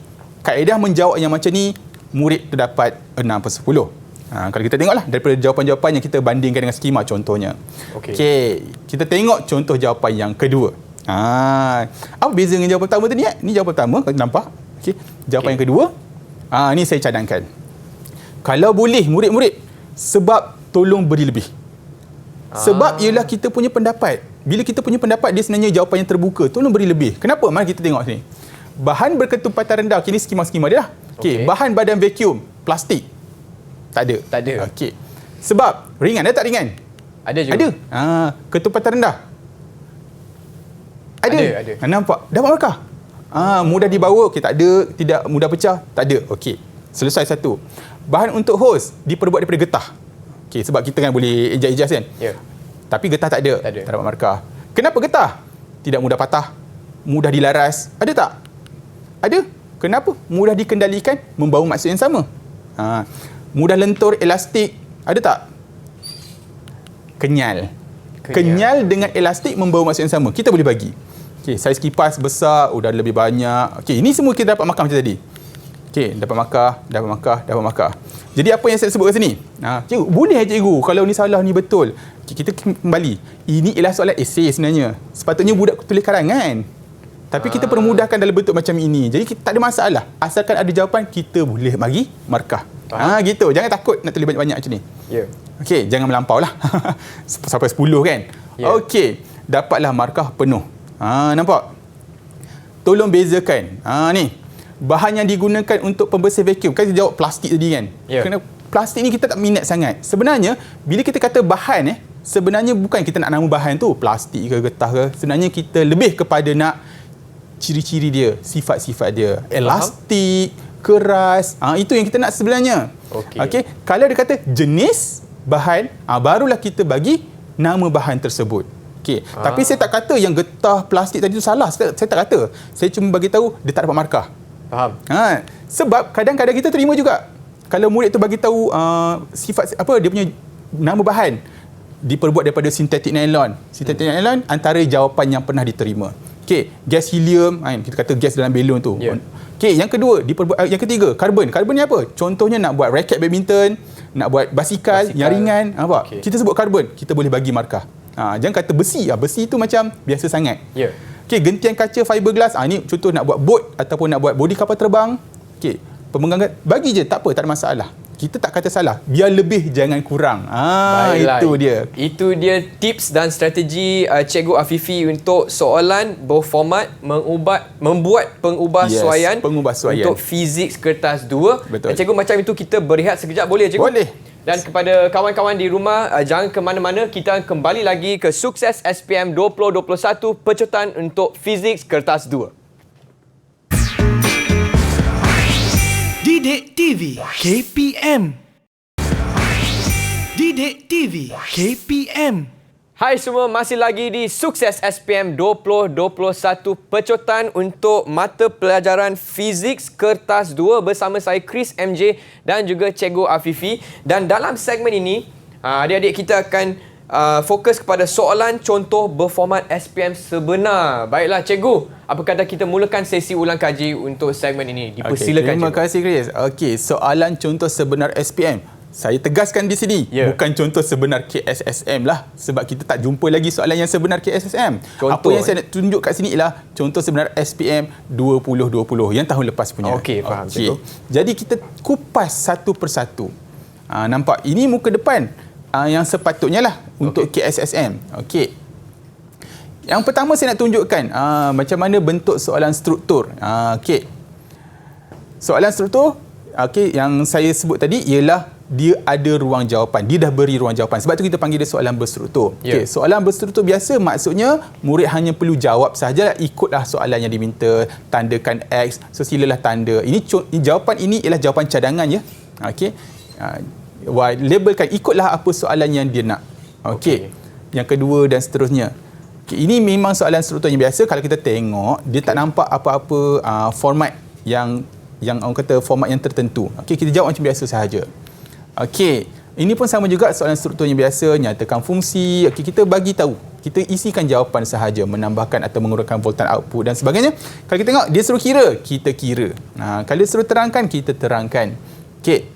Speaker 3: kaedah menjawab yang macam ni murid terdapat 6/10. Kalau kita tengoklah daripada jawapan-jawapan yang kita bandingkan dengan skema contohnya. Okey, kita tengok contoh jawapan yang kedua. Apa beza dengan jawapan pertama tadi? Ni jawapan pertama, kalau nampak. Okey, jawapan yang kedua. Ni saya cadangkan. Kalau boleh murid-murid, sebab tolong beri lebih. Sebab ialah kita punya pendapat. Bila kita punya pendapat, dia sebenarnya jawapan yang terbuka. Tolong beri lebih. Kenapa? Mari kita tengok sini. Bahan berketumpatan rendah. Ini skema-skema dia lah. Bahan badan vacuum, plastik. Tak ada. Sebab ringan. Ada tak ringan?
Speaker 2: Ada juga.
Speaker 3: Ada. Ketumpatan rendah. Ada. Nampak? Dapat markah. Mudah dibawa. Tak ada. Tidak mudah pecah. Tak ada. Selesai satu. Bahan untuk hos diperbuat daripada getah. Sebab kita kan boleh ejaz kan? Tapi getah tak ada. Tak dapat markah. Kenapa getah? Tidak mudah patah. Mudah dilaras. Ada tak? Ada. Kenapa? Mudah dikendalikan. Membawa maksud yang sama. Mudah lentur, elastik. Ada tak? Kenyal dengan elastik membawa maksud yang sama. Kita boleh bagi. Saiz kipas besar, udara lebih banyak. Ini semua kita dapat markah macam tadi. Dapat markah. Jadi apa yang saya sebut kat sini? Cikgu, boleh cikgu kalau ni salah ni betul. Kita kembali. Ini ialah soalan esei sebenarnya. Sepatutnya budak tulis karangan. Tapi kita permudahkan dalam bentuk macam ini. Jadi tak ada masalah. Asalkan ada jawapan, kita boleh bagi markah. Gitu. Jangan takut nak tulis banyak-banyak macam ni. Jangan melampau lah. Sampai 10 kan? Dapatlah markah penuh. Nampak? Tolong bezakan. Ni. Bahan yang digunakan untuk pembersih vacuum. Kan kita jawab plastik tadi kan? Kerana plastik ni kita tak minat sangat. Sebenarnya, bila kita kata bahan, sebenarnya bukan kita nak nama bahan tu, plastik ke getah ke. Sebenarnya kita lebih kepada nak ciri-ciri dia, sifat-sifat dia. Elastik, keras. Itu yang kita nak sebenarnya. Kalau dia kata jenis bahan, barulah kita bagi nama bahan tersebut. Tapi saya tak kata yang getah, plastik tadi tu salah. Saya tak kata. Saya cuma bagi tahu dia tak dapat markah.
Speaker 2: Faham.
Speaker 3: Sebab kadang-kadang kita terima juga. Kalau murid tu bagi tahu sifat apa dia punya nama bahan diperbuat daripada sintetik nylon. Sintetik nylon antara jawapan yang pernah diterima. Gas helium, kita kata gas dalam belon tu. Yang kedua, yang ketiga, karbon. Karbon ni apa? Contohnya nak buat raket badminton, nak buat basikal yang ringan, nampak? Kita sebut karbon, kita boleh bagi markah. Jangan kata besi. Besi tu macam biasa sangat. Okey, gentian kaca fiberglass. Ini contoh nak buat boat ataupun nak buat bodi kapal terbang. Okey, pemegang bagi je, tak apa, tak ada masalah. Kita tak kata salah. Biar lebih, jangan kurang.
Speaker 2: Baiklah.
Speaker 3: Itu dia.
Speaker 2: Itu dia tips dan strategi Cikgu Afifi untuk soalan berformat membuat pengubahsuaian untuk fizik kertas 2.
Speaker 3: Betul.
Speaker 2: Dan Cikgu, macam itu kita berehat sekejap, boleh Cikgu?
Speaker 3: Boleh.
Speaker 2: Dan kepada kawan-kawan di rumah, jangan ke mana-mana. Kita kembali lagi ke Sukses SPM 2021 pecotan untuk fizik kertas 2.
Speaker 1: Didik TV KPM. Didik TV KPM.
Speaker 2: Hai semua, masih lagi di Sukses SPM 2021 pecotan untuk mata pelajaran fizik kertas 2 bersama saya Chris MJ dan juga Cikgu Afifi. Dan dalam segmen ini, adik-adik kita akan fokus kepada soalan contoh berformat SPM sebenar. Baiklah Cikgu, apa kata kita mulakan sesi ulang kaji untuk segmen ini? Dipersilakan.
Speaker 3: Terima kasih Chris. Okey, soalan contoh sebenar SPM. Saya tegaskan di sini, bukan contoh sebenar KSSM lah. Sebab kita tak jumpa lagi soalan yang sebenar KSSM. Apa yang saya nak tunjuk kat sini ialah contoh sebenar SPM 2020 yang tahun lepas punya.
Speaker 2: Okey, faham cikgu.
Speaker 3: Jadi kita kupas satu persatu. Nampak? Ini muka depan yang sepatutnya lah untuk KSSM. Okey. Yang pertama saya nak tunjukkan macam mana bentuk soalan struktur. Okey. Soalan struktur, okey, yang saya sebut tadi ialah dia ada ruang jawapan. Dia dah beri ruang jawapan. Sebab tu kita panggil dia soalan berstruktur. Okey, soalan berstruktur biasa maksudnya murid hanya perlu jawab sahaja, ikutlah soalan yang diminta, tandakan X, so silalah tanda. Jawapan ini ialah jawapan cadangan ya. Okey. Labelkan, ikutlah apa soalan yang dia nak. Okey. Yang kedua dan seterusnya. Okay, ini memang soalan struktur yang biasa. Kalau kita tengok, dia tak nampak apa-apa format yang orang kata format yang tertentu. Okey, kita jawab macam biasa sahaja. Okey, ini pun sama juga soalan struktur yang biasa, nyatakan fungsi. Okey, kita bagi tahu. Kita isikan jawapan sahaja, menambahkan atau mengurangkan voltan output dan sebagainya. Kalau kita tengok, dia suruh kira, kita kira. Kalau dia suruh terangkan, kita terangkan. Okey.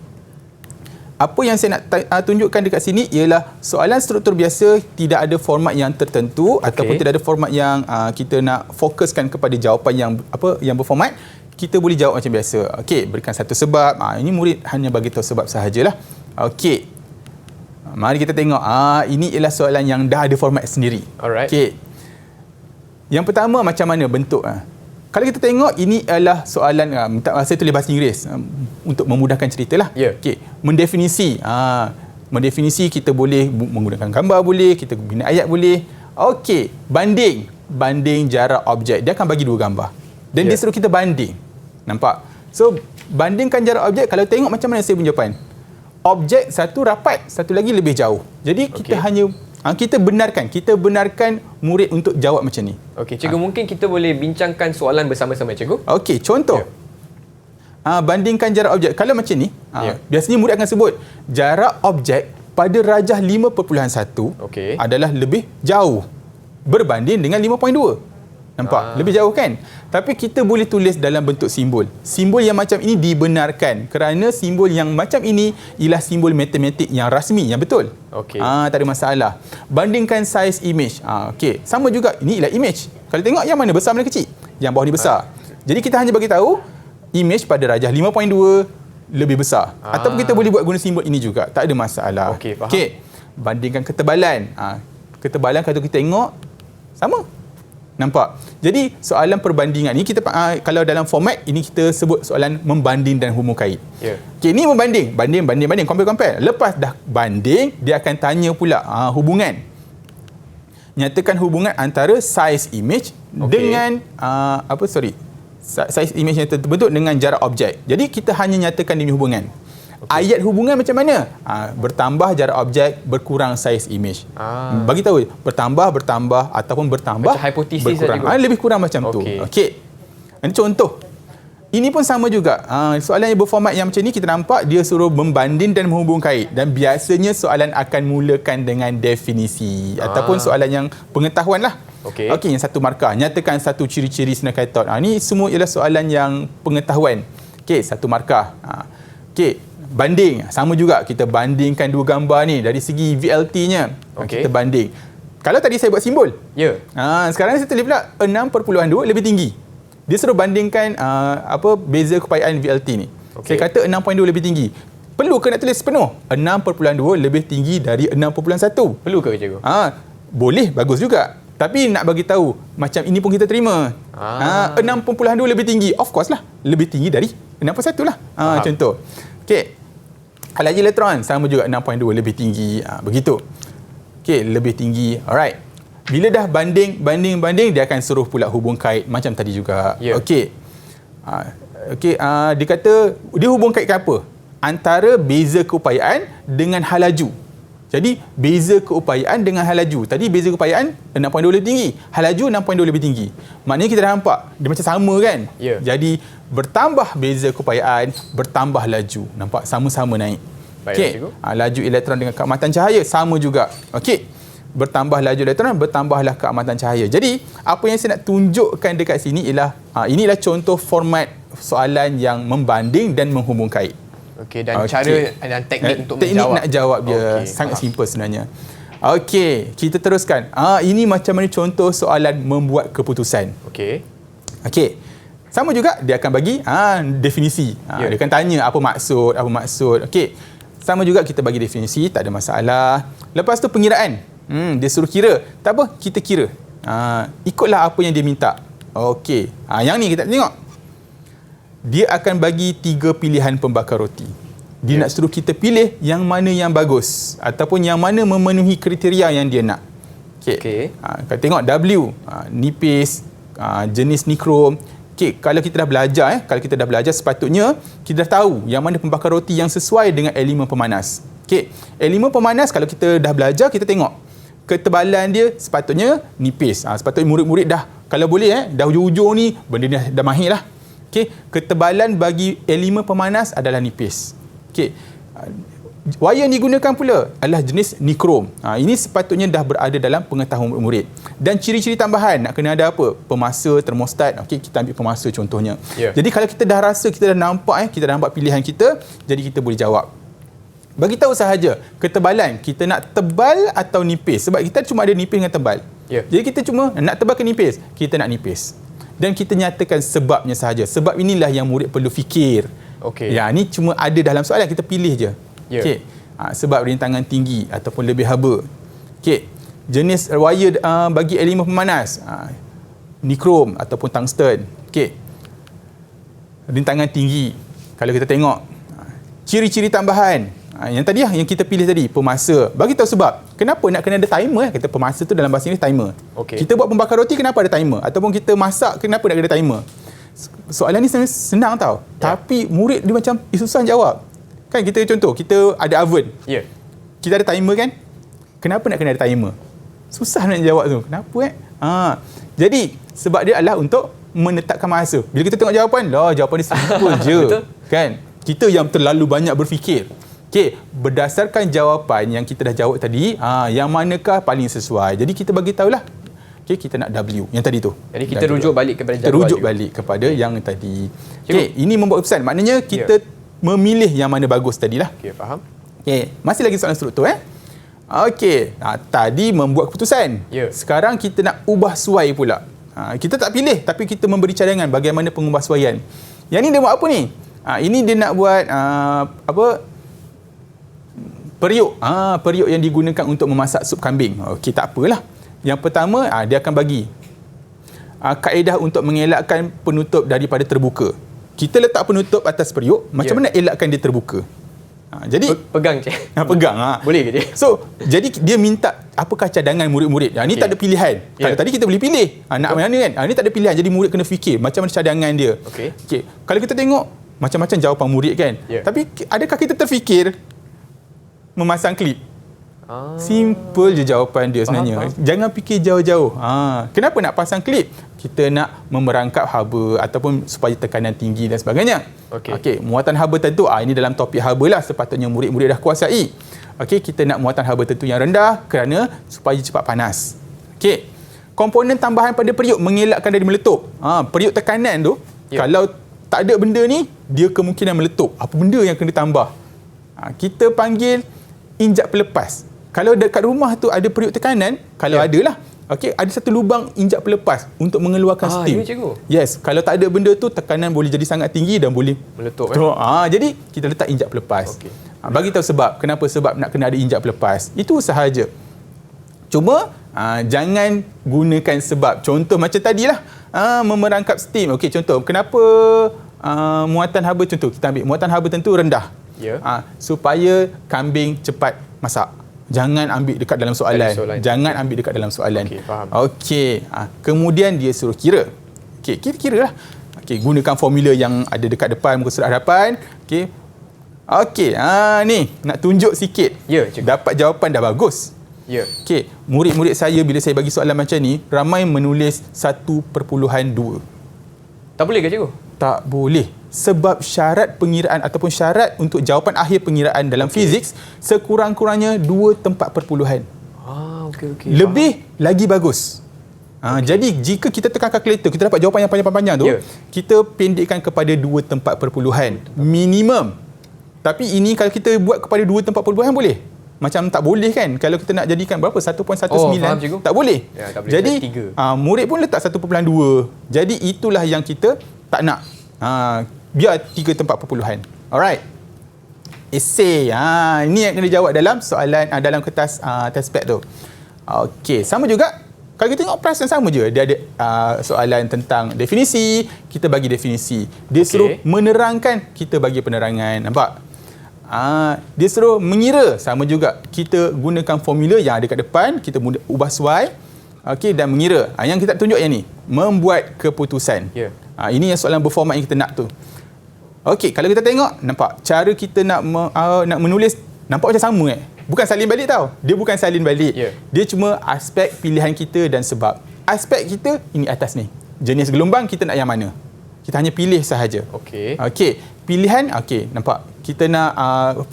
Speaker 3: Apa yang saya nak tunjukkan dekat sini ialah soalan struktur biasa, tidak ada format yang tertentu ataupun tidak ada format yang kita nak fokuskan kepada jawapan yang berformat. Kita boleh jawab macam biasa. Okey, berikan satu sebab. Ini murid hanya bagi tahu sebab sahajalah. Okey. Mari kita tengok. Ini ialah soalan yang dah ada format sendiri.
Speaker 2: Alright.
Speaker 3: Okey. Yang pertama, macam mana bentuk? Kalau kita tengok, ini adalah soalan, saya tulis bahasa Inggeris untuk memudahkan ceritalah. Okey, mendefinisi. Mendefinisi kita boleh menggunakan gambar boleh, kita guna ayat boleh. Okey, banding jarak objek. Dia akan bagi dua gambar. Dan dia suruh kita banding. Nampak? So, bandingkan jarak objek. Kalau tengok macam mana saya punya jawapan. Objek satu rapat, satu lagi lebih jauh. Jadi kita hanya kita benarkan murid untuk jawab macam ni. Okey,
Speaker 2: cikgu, mungkin kita boleh bincangkan soalan bersama-sama cikgu.
Speaker 3: Okey, contoh. Bandingkan jarak objek. Kalau macam ni, biasanya murid akan sebut jarak objek pada rajah 5.1 adalah lebih jauh berbanding dengan 5.2. Nampak? Lebih jauh kan? Tapi kita boleh tulis dalam bentuk simbol. Simbol yang macam ini dibenarkan kerana simbol yang macam ini ialah simbol matematik yang rasmi, yang betul.
Speaker 2: Okey.
Speaker 3: Tak ada masalah. Bandingkan saiz image. Okey. Sama juga, ini ialah image. Kalau tengok yang mana besar mana kecil? Yang bawah ni besar. Jadi kita hanya bagi tahu image pada rajah 5.2 lebih besar. Ataupun kita boleh buat guna simbol ini juga. Tak ada masalah.
Speaker 2: Okey, faham.
Speaker 3: Okey. Bandingkan ketebalan. Ketebalan kalau kita tengok sama. Nampak? Jadi soalan perbandingan ni kita kalau dalam format ini kita sebut soalan membanding dan hubung kait. Okey, ni membanding, banding, compare. Lepas dah banding, dia akan tanya pula hubungan. Nyatakan hubungan antara saiz image dengan saiz image yang terbentuk dengan jarak objek. Jadi kita hanya nyatakan ini hubungan. Ayat hubungan macam mana? Bertambah jarak objek, berkurang saiz image. Bagi tahu bertambah ataupun bertambah
Speaker 2: macam hipotesis
Speaker 3: berkurang. Lebih kurang macam tu. Okey. Ini contoh. Ini pun sama juga. Soalan yang berformat yang macam ni kita nampak dia suruh membanding dan menghubung kait, dan biasanya soalan akan mulakan dengan definisi ataupun soalan yang pengetahuan lah. Okey, yang satu markah, nyatakan satu ciri-ciri sinar katot. Ini semua ialah soalan yang pengetahuan. Okey, satu markah. Okey, banding. Sama juga, kita bandingkan dua gambar ni dari segi VLT-nya. Kita banding. Kalau tadi saya buat simbol.
Speaker 2: Ya.
Speaker 3: Sekarang saya tulis pula 6.2 lebih tinggi. Dia suruh bandingkan beza keupayaan VLT ni.
Speaker 2: Okey.
Speaker 3: Saya kata 6.2 lebih tinggi. Perlu ke nak tulis penuh? 6.2 lebih tinggi dari 6.1.
Speaker 2: Perlu ke cikgu?
Speaker 3: Boleh, bagus juga. Tapi nak bagi tahu macam ini pun kita terima. 6.2 lebih tinggi. Of course lah. Lebih tinggi dari 6.1 lah. Contoh. Okey. Energi elektron sama juga 6.2 lebih tinggi. Begitu. Okey, lebih tinggi. Alright. Bila dah banding, dia akan suruh pula hubung kait macam tadi juga.
Speaker 2: Yeah.
Speaker 3: Okey. Dia kata dia hubung kaitkan apa? Antara beza keupayaan dengan hal laju. Jadi beza keupayaan dengan hal laju. Tadi beza keupayaan 6.2 lebih tinggi, hal laju 6.2 lebih tinggi. Maknanya kita dah nampak dia macam sama kan?
Speaker 2: Ya.
Speaker 3: Jadi bertambah beza keupayaan, bertambah laju. Nampak sama-sama naik. Okey. Laju elektron dengan keamatan cahaya sama juga. Okey. Bertambah laju elektron, bertambahlah keamatan cahaya. Jadi apa yang saya nak tunjukkan dekat sini ialah inilah contoh format soalan yang membanding dan menghubung kait.
Speaker 2: Okey, dan cara dan teknik untuk
Speaker 3: teknik
Speaker 2: menjawab.
Speaker 3: nak jawab dia sangat simple sebenarnya. Okey, kita teruskan. Ini macam mana contoh soalan membuat keputusan.
Speaker 2: Okey.
Speaker 3: Sama juga dia akan bagi definisi. Dia akan tanya apa maksud. Okey. Sama juga kita bagi definisi, tak ada masalah. Lepas tu pengiraan. Dia suruh kira. Tak apa, kita kira. Ikutlah apa yang dia minta. Okey. Yang ni kita tengok. Dia akan bagi 3 pilihan pembakar roti. Dia nak suruh kita pilih yang mana yang bagus ataupun yang mana memenuhi kriteria yang dia nak. Okey. Kita tengok W, nipis, jenis nikrom. Okey, kalau kita dah belajar sepatutnya kita dah tahu yang mana pembakar roti yang sesuai dengan elemen pemanas. Okey, elemen pemanas kalau kita dah belajar, kita tengok ketebalan dia sepatutnya nipis. Sepatutnya murid-murid dah, kalau boleh dah hujung-hujung ni benda ni dah mahir lah. Okey, ketebalan bagi elemen pemanas adalah nipis. Okey. Wayar yang digunakan pula adalah jenis nikrom. Ini sepatutnya dah berada dalam pengetahuan murid. Dan ciri-ciri tambahan nak kena ada apa? Pemasa, termostat. Okey, kita ambil pemasa contohnya. Jadi kalau kita dah rasa, kita dah nampak kita dah nampak pilihan kita, jadi kita boleh jawab. Bagi tahu sahaja ketebalan kita nak tebal atau nipis, sebab kita cuma ada nipis dengan tebal. Jadi kita cuma nak tebal ke nipis? Kita nak nipis. Dan kita nyatakan sebabnya sahaja. Sebab inilah yang murid perlu fikir. Ini cuma ada dalam soalan, kita pilih je. Okey. Sebab rintangan tinggi ataupun lebih haba. Okey. Jenis wayar bagi elemen pemanas, nikrom ataupun tungsten. Okey. Rintangan tinggi. Kalau kita tengok ciri-ciri tambahan, yang tadi yang kita pilih tadi, pemasa. Bagi tahu sebab. Kenapa nak kena ada timer? Kita pemasa tu dalam bahasa Inggeris timer. Kita buat pembakar roti, kenapa ada timer? Ataupun kita masak, kenapa nak ada timer? Soalan ni sebenarnya senang tau. Tapi murid dia macam susah jawab. Kan kita contoh, kita ada oven. Kita ada timer kan? Kenapa nak kena ada timer? Susah nak jawab tu. Kenapa Jadi, sebab dia adalah untuk menetapkan masa. Bila kita tengok jawapan, jawapan dia simple je. Kan? Kita yang terlalu banyak berfikir. Okey, berdasarkan jawapan yang kita dah jawab tadi, yang manakah paling sesuai. Jadi kita bagi tahulah. Okey, kita nak W yang tadi tu.
Speaker 2: Jadi kita rujuk balik kepada jawapan.
Speaker 3: Rujuk balik kepada yang tadi. Okey, ini membuat keputusan. Maknanya kita memilih yang mana bagus tadilah.
Speaker 2: Okey, faham.
Speaker 3: Okey, masih lagi soalan struktur Okey, tadi membuat keputusan. Sekarang kita nak ubah suai pula. Kita tak pilih tapi kita memberi cadangan bagaimana pengubahsuaian. Yang ni dia buat apa ni? Ini dia nak buat periuk. Periuk yang digunakan untuk memasak sup kambing. Okey, tak apalah. Yang pertama, dia akan bagi kaedah untuk mengelakkan penutup daripada terbuka. Kita letak penutup atas periuk, macam mana elakkan dia terbuka? Jadi
Speaker 2: pegang cik.
Speaker 3: Pegang.
Speaker 2: Boleh ke dia?
Speaker 3: So, jadi dia minta apakah cadangan murid-murid. Ini tak ada pilihan. Kalau tadi kita boleh pilih. Nak mana kan? Ini tak ada pilihan. Jadi murid kena fikir macam mana cadangan dia. Okey. Kalau kita tengok macam-macam jawapan murid kan. Tapi adakah kita terfikir memasang klip? Simple je jawapan dia sebenarnya. Jangan fikir jauh-jauh. Kenapa nak pasang klip? Kita nak memerangkap haba ataupun supaya tekanan tinggi dan sebagainya. Okey, muatan haba tentu ini dalam topik haba lah, sepatutnya murid-murid dah kuasai. Okey, kita nak muatan haba tentu yang rendah kerana supaya cepat panas. Okey. Komponen tambahan pada periuk mengelakkan dari meletup. Periuk tekanan tu kalau tak ada benda ni, dia kemungkinan meletup. Apa benda yang kena tambah? Kita panggil injak pelepas. Kalau dekat rumah tu ada periuk tekanan, kalau ada lah. Okey, ada satu lubang injak pelepas untuk mengeluarkan steam.
Speaker 2: Ya, cikgu.
Speaker 3: Yes, kalau tak ada benda tu, tekanan boleh jadi sangat tinggi dan boleh
Speaker 2: Meletup.
Speaker 3: jadi kita letak injak pelepas.
Speaker 2: Okey.
Speaker 3: Bagi tahu sebab, kenapa sebab nak kena ada injak pelepas. Itu sahaja. Cuma jangan gunakan sebab. Contoh macam tadilah, memerangkap steam. Okey, contoh kenapa muatan haba, contoh kita ambil muatan haba tentu rendah.
Speaker 2: Ya.
Speaker 3: Supaya kambing cepat masak. Jangan ambil dekat dalam soalan. Jangan ambil dekat dalam soalan.
Speaker 2: Okey, faham.
Speaker 3: Okey. Kemudian dia suruh kira. Okey, kita kira lah. Okey, gunakan formula yang ada dekat depan muka surat hadapan. Okey. Okey, ni nak tunjuk sikit.
Speaker 2: Ya, cikgu.
Speaker 3: Dapat jawapan dah bagus.
Speaker 2: Ya.
Speaker 3: Okey, murid-murid saya bila saya bagi soalan macam ni, ramai menulis 1.2.
Speaker 2: Tak boleh ke, cikgu?
Speaker 3: Tak boleh. Sebab syarat pengiraan ataupun syarat untuk jawapan akhir pengiraan dalam fizik sekurang-kurangnya 2 tempat perpuluhan.
Speaker 2: Okey.
Speaker 3: Lebih lagi bagus. Jadi jika kita tekan kalkulator, kita dapat jawapan yang panjang-panjang tu, kita pendekkan kepada 2 tempat perpuluhan minimum. Tapi ini kalau kita buat kepada 2 tempat perpuluhan boleh? Macam tak boleh kan? Kalau kita nak jadikan berapa? 1.19, tak boleh.
Speaker 2: Ya, tak boleh.
Speaker 3: Jadi murid pun letak 1.2. Jadi itulah yang kita tak nak. Biar 3 tempat perpuluhan. Alright. Esei. Ini yang kena jawab dalam soalan dalam kertas test pad tu. Okey, sama juga. Kalau kita tengok perasan sama je. Dia ada soalan tentang definisi, kita bagi definisi. Dia suruh menerangkan, kita bagi penerangan. Nampak? Dia suruh mengira, sama juga. Kita gunakan formula yang ada kat depan, kita ubah suai. Okey, dan mengira. Yang kita tunjuk yang ni, membuat keputusan. Ini yang soalan berformat yang kita nak tu. Okey, kalau kita tengok, nampak cara kita nak menulis nampak macam sama Bukan salin balik tau. Dia bukan salin balik. Dia cuma aspek pilihan kita dan sebab. Aspek kita ini atas ni. Jenis gelombang kita nak yang mana? Kita hanya pilih sahaja. Okey. Pilihan, okey, nampak. Kita nak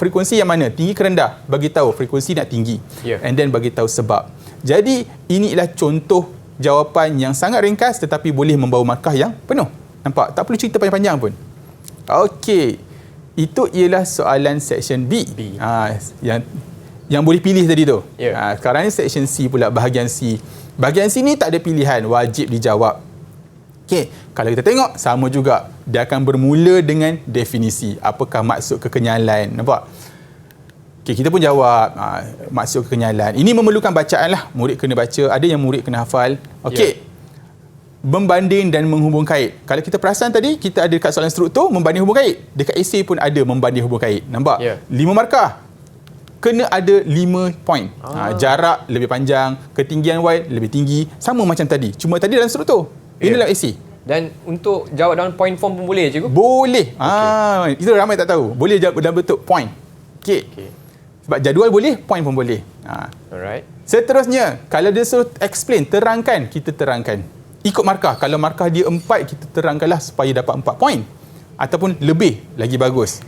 Speaker 3: frekuensi yang mana? Tinggi ke rendah? Bagi tahu frekuensi nak tinggi. And then bagi tahu sebab. Jadi inilah contoh jawapan yang sangat ringkas tetapi boleh membawa markah yang penuh. Nampak? Tak perlu cerita panjang-panjang pun. Okey. Itu ialah soalan section B. Yang boleh pilih tadi tu. Sekarang ni section C pula, bahagian C. Bahagian C ni tak ada pilihan, wajib dijawab. Okey, kalau kita tengok sama juga. Dia akan bermula dengan definisi. Apakah maksud kekenyalan? Nampak? Okey, kita pun jawab maksud kekenyalan. Ini memerlukan bacaan lah. Murid kena baca, ada yang murid kena hafal. Okey. Membanding dan menghubung kait. Kalau kita perasan tadi, kita ada dekat soalan struktur, membanding hubung kait. Dekat esei pun ada membanding hubung kait. Nampak? 5 markah. Kena ada 5 poin. Jarak lebih panjang, ketinggian Y lebih tinggi. Sama macam tadi. Cuma tadi dalam struktur. Ini dalam esei.
Speaker 2: Dan untuk jawab dalam point form pun boleh, cikgu?
Speaker 3: Boleh. Itu ramai tak tahu. Boleh jawab dalam bentuk point. Okey. Sebab jadual boleh, point pun boleh.
Speaker 2: Alright.
Speaker 3: Seterusnya, kalau dia suruh explain, terangkan, kita terangkan. Ikut markah. Kalau markah dia 4, kita terangkanlah supaya dapat 4 poin. Ataupun lebih, lagi bagus.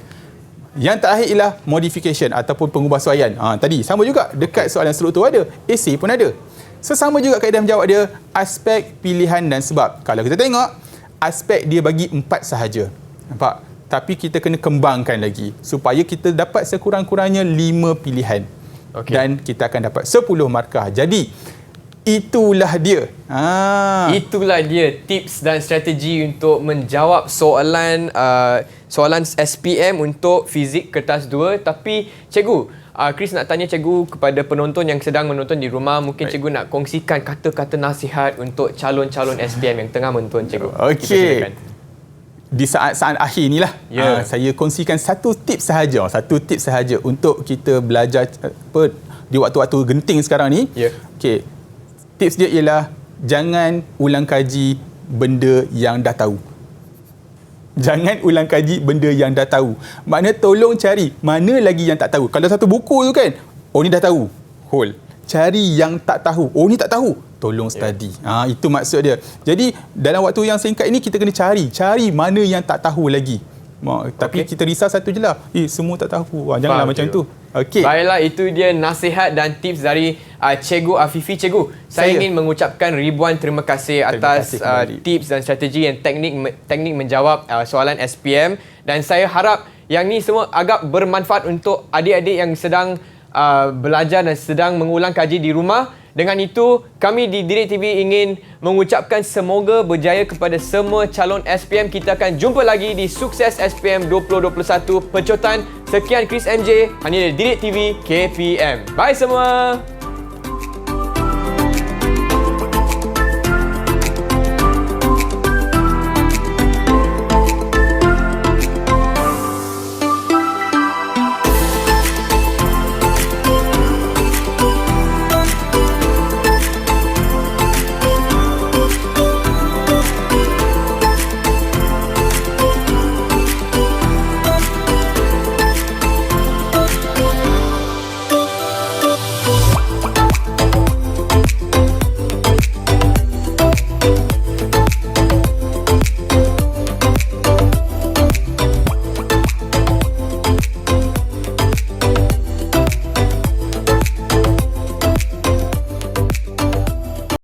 Speaker 3: Yang terakhir ialah modification ataupun pengubahsuaian. Tadi sama juga. Dekat soalan struktur ada. Esei pun ada. Sama juga kaedah menjawab dia. Aspek, pilihan dan sebab. Kalau kita tengok, aspek dia bagi 4 sahaja. Nampak? Tapi kita kena kembangkan lagi. Supaya kita dapat sekurang-kurangnya 5 pilihan. Dan kita akan dapat 10 markah. Jadi, itulah dia.
Speaker 2: Itulah dia tips dan strategi untuk menjawab soalan soalan SPM untuk fizik kertas 2. Tapi cikgu, Chris nak tanya cikgu kepada penonton yang sedang menonton di rumah, mungkin cikgu nak kongsikan kata-kata nasihat untuk calon-calon SPM yang tengah menonton, cikgu.
Speaker 3: Okey. Di saat-saat akhir inilah saya kongsikan satu tips sahaja untuk kita belajar di waktu-waktu genting sekarang ni. Okey. Tips dia ialah jangan ulang kaji benda yang dah tahu. Jangan ulang kaji benda yang dah tahu. Maknanya tolong cari mana lagi yang tak tahu. Kalau satu buku tu kan, ni dah tahu. Hold. Cari yang tak tahu. Ni tak tahu. Tolong study. Itu maksud dia. Jadi dalam waktu yang singkat ini kita kena cari mana yang tak tahu lagi. Tapi kita risau satu je lah. Semua tak tahu. Janganlah macam tu.
Speaker 2: Baiklah, itu dia nasihat dan tips dari Cikgu Afifi. Cikgu, saya ingin mengucapkan ribuan terima kasih atas tips dan strategi dan teknik menjawab soalan SPM. Dan saya harap yang ni semua agak bermanfaat untuk adik-adik yang sedang belajar dan sedang mengulang kaji di rumah. Dengan itu, kami di Didik TV ingin mengucapkan semoga berjaya kepada semua calon SPM. Kita akan jumpa lagi di Sukses SPM 2021 Pecotan. Sekian Chris MJ, hanya di Didik TV KPM. Bye semua!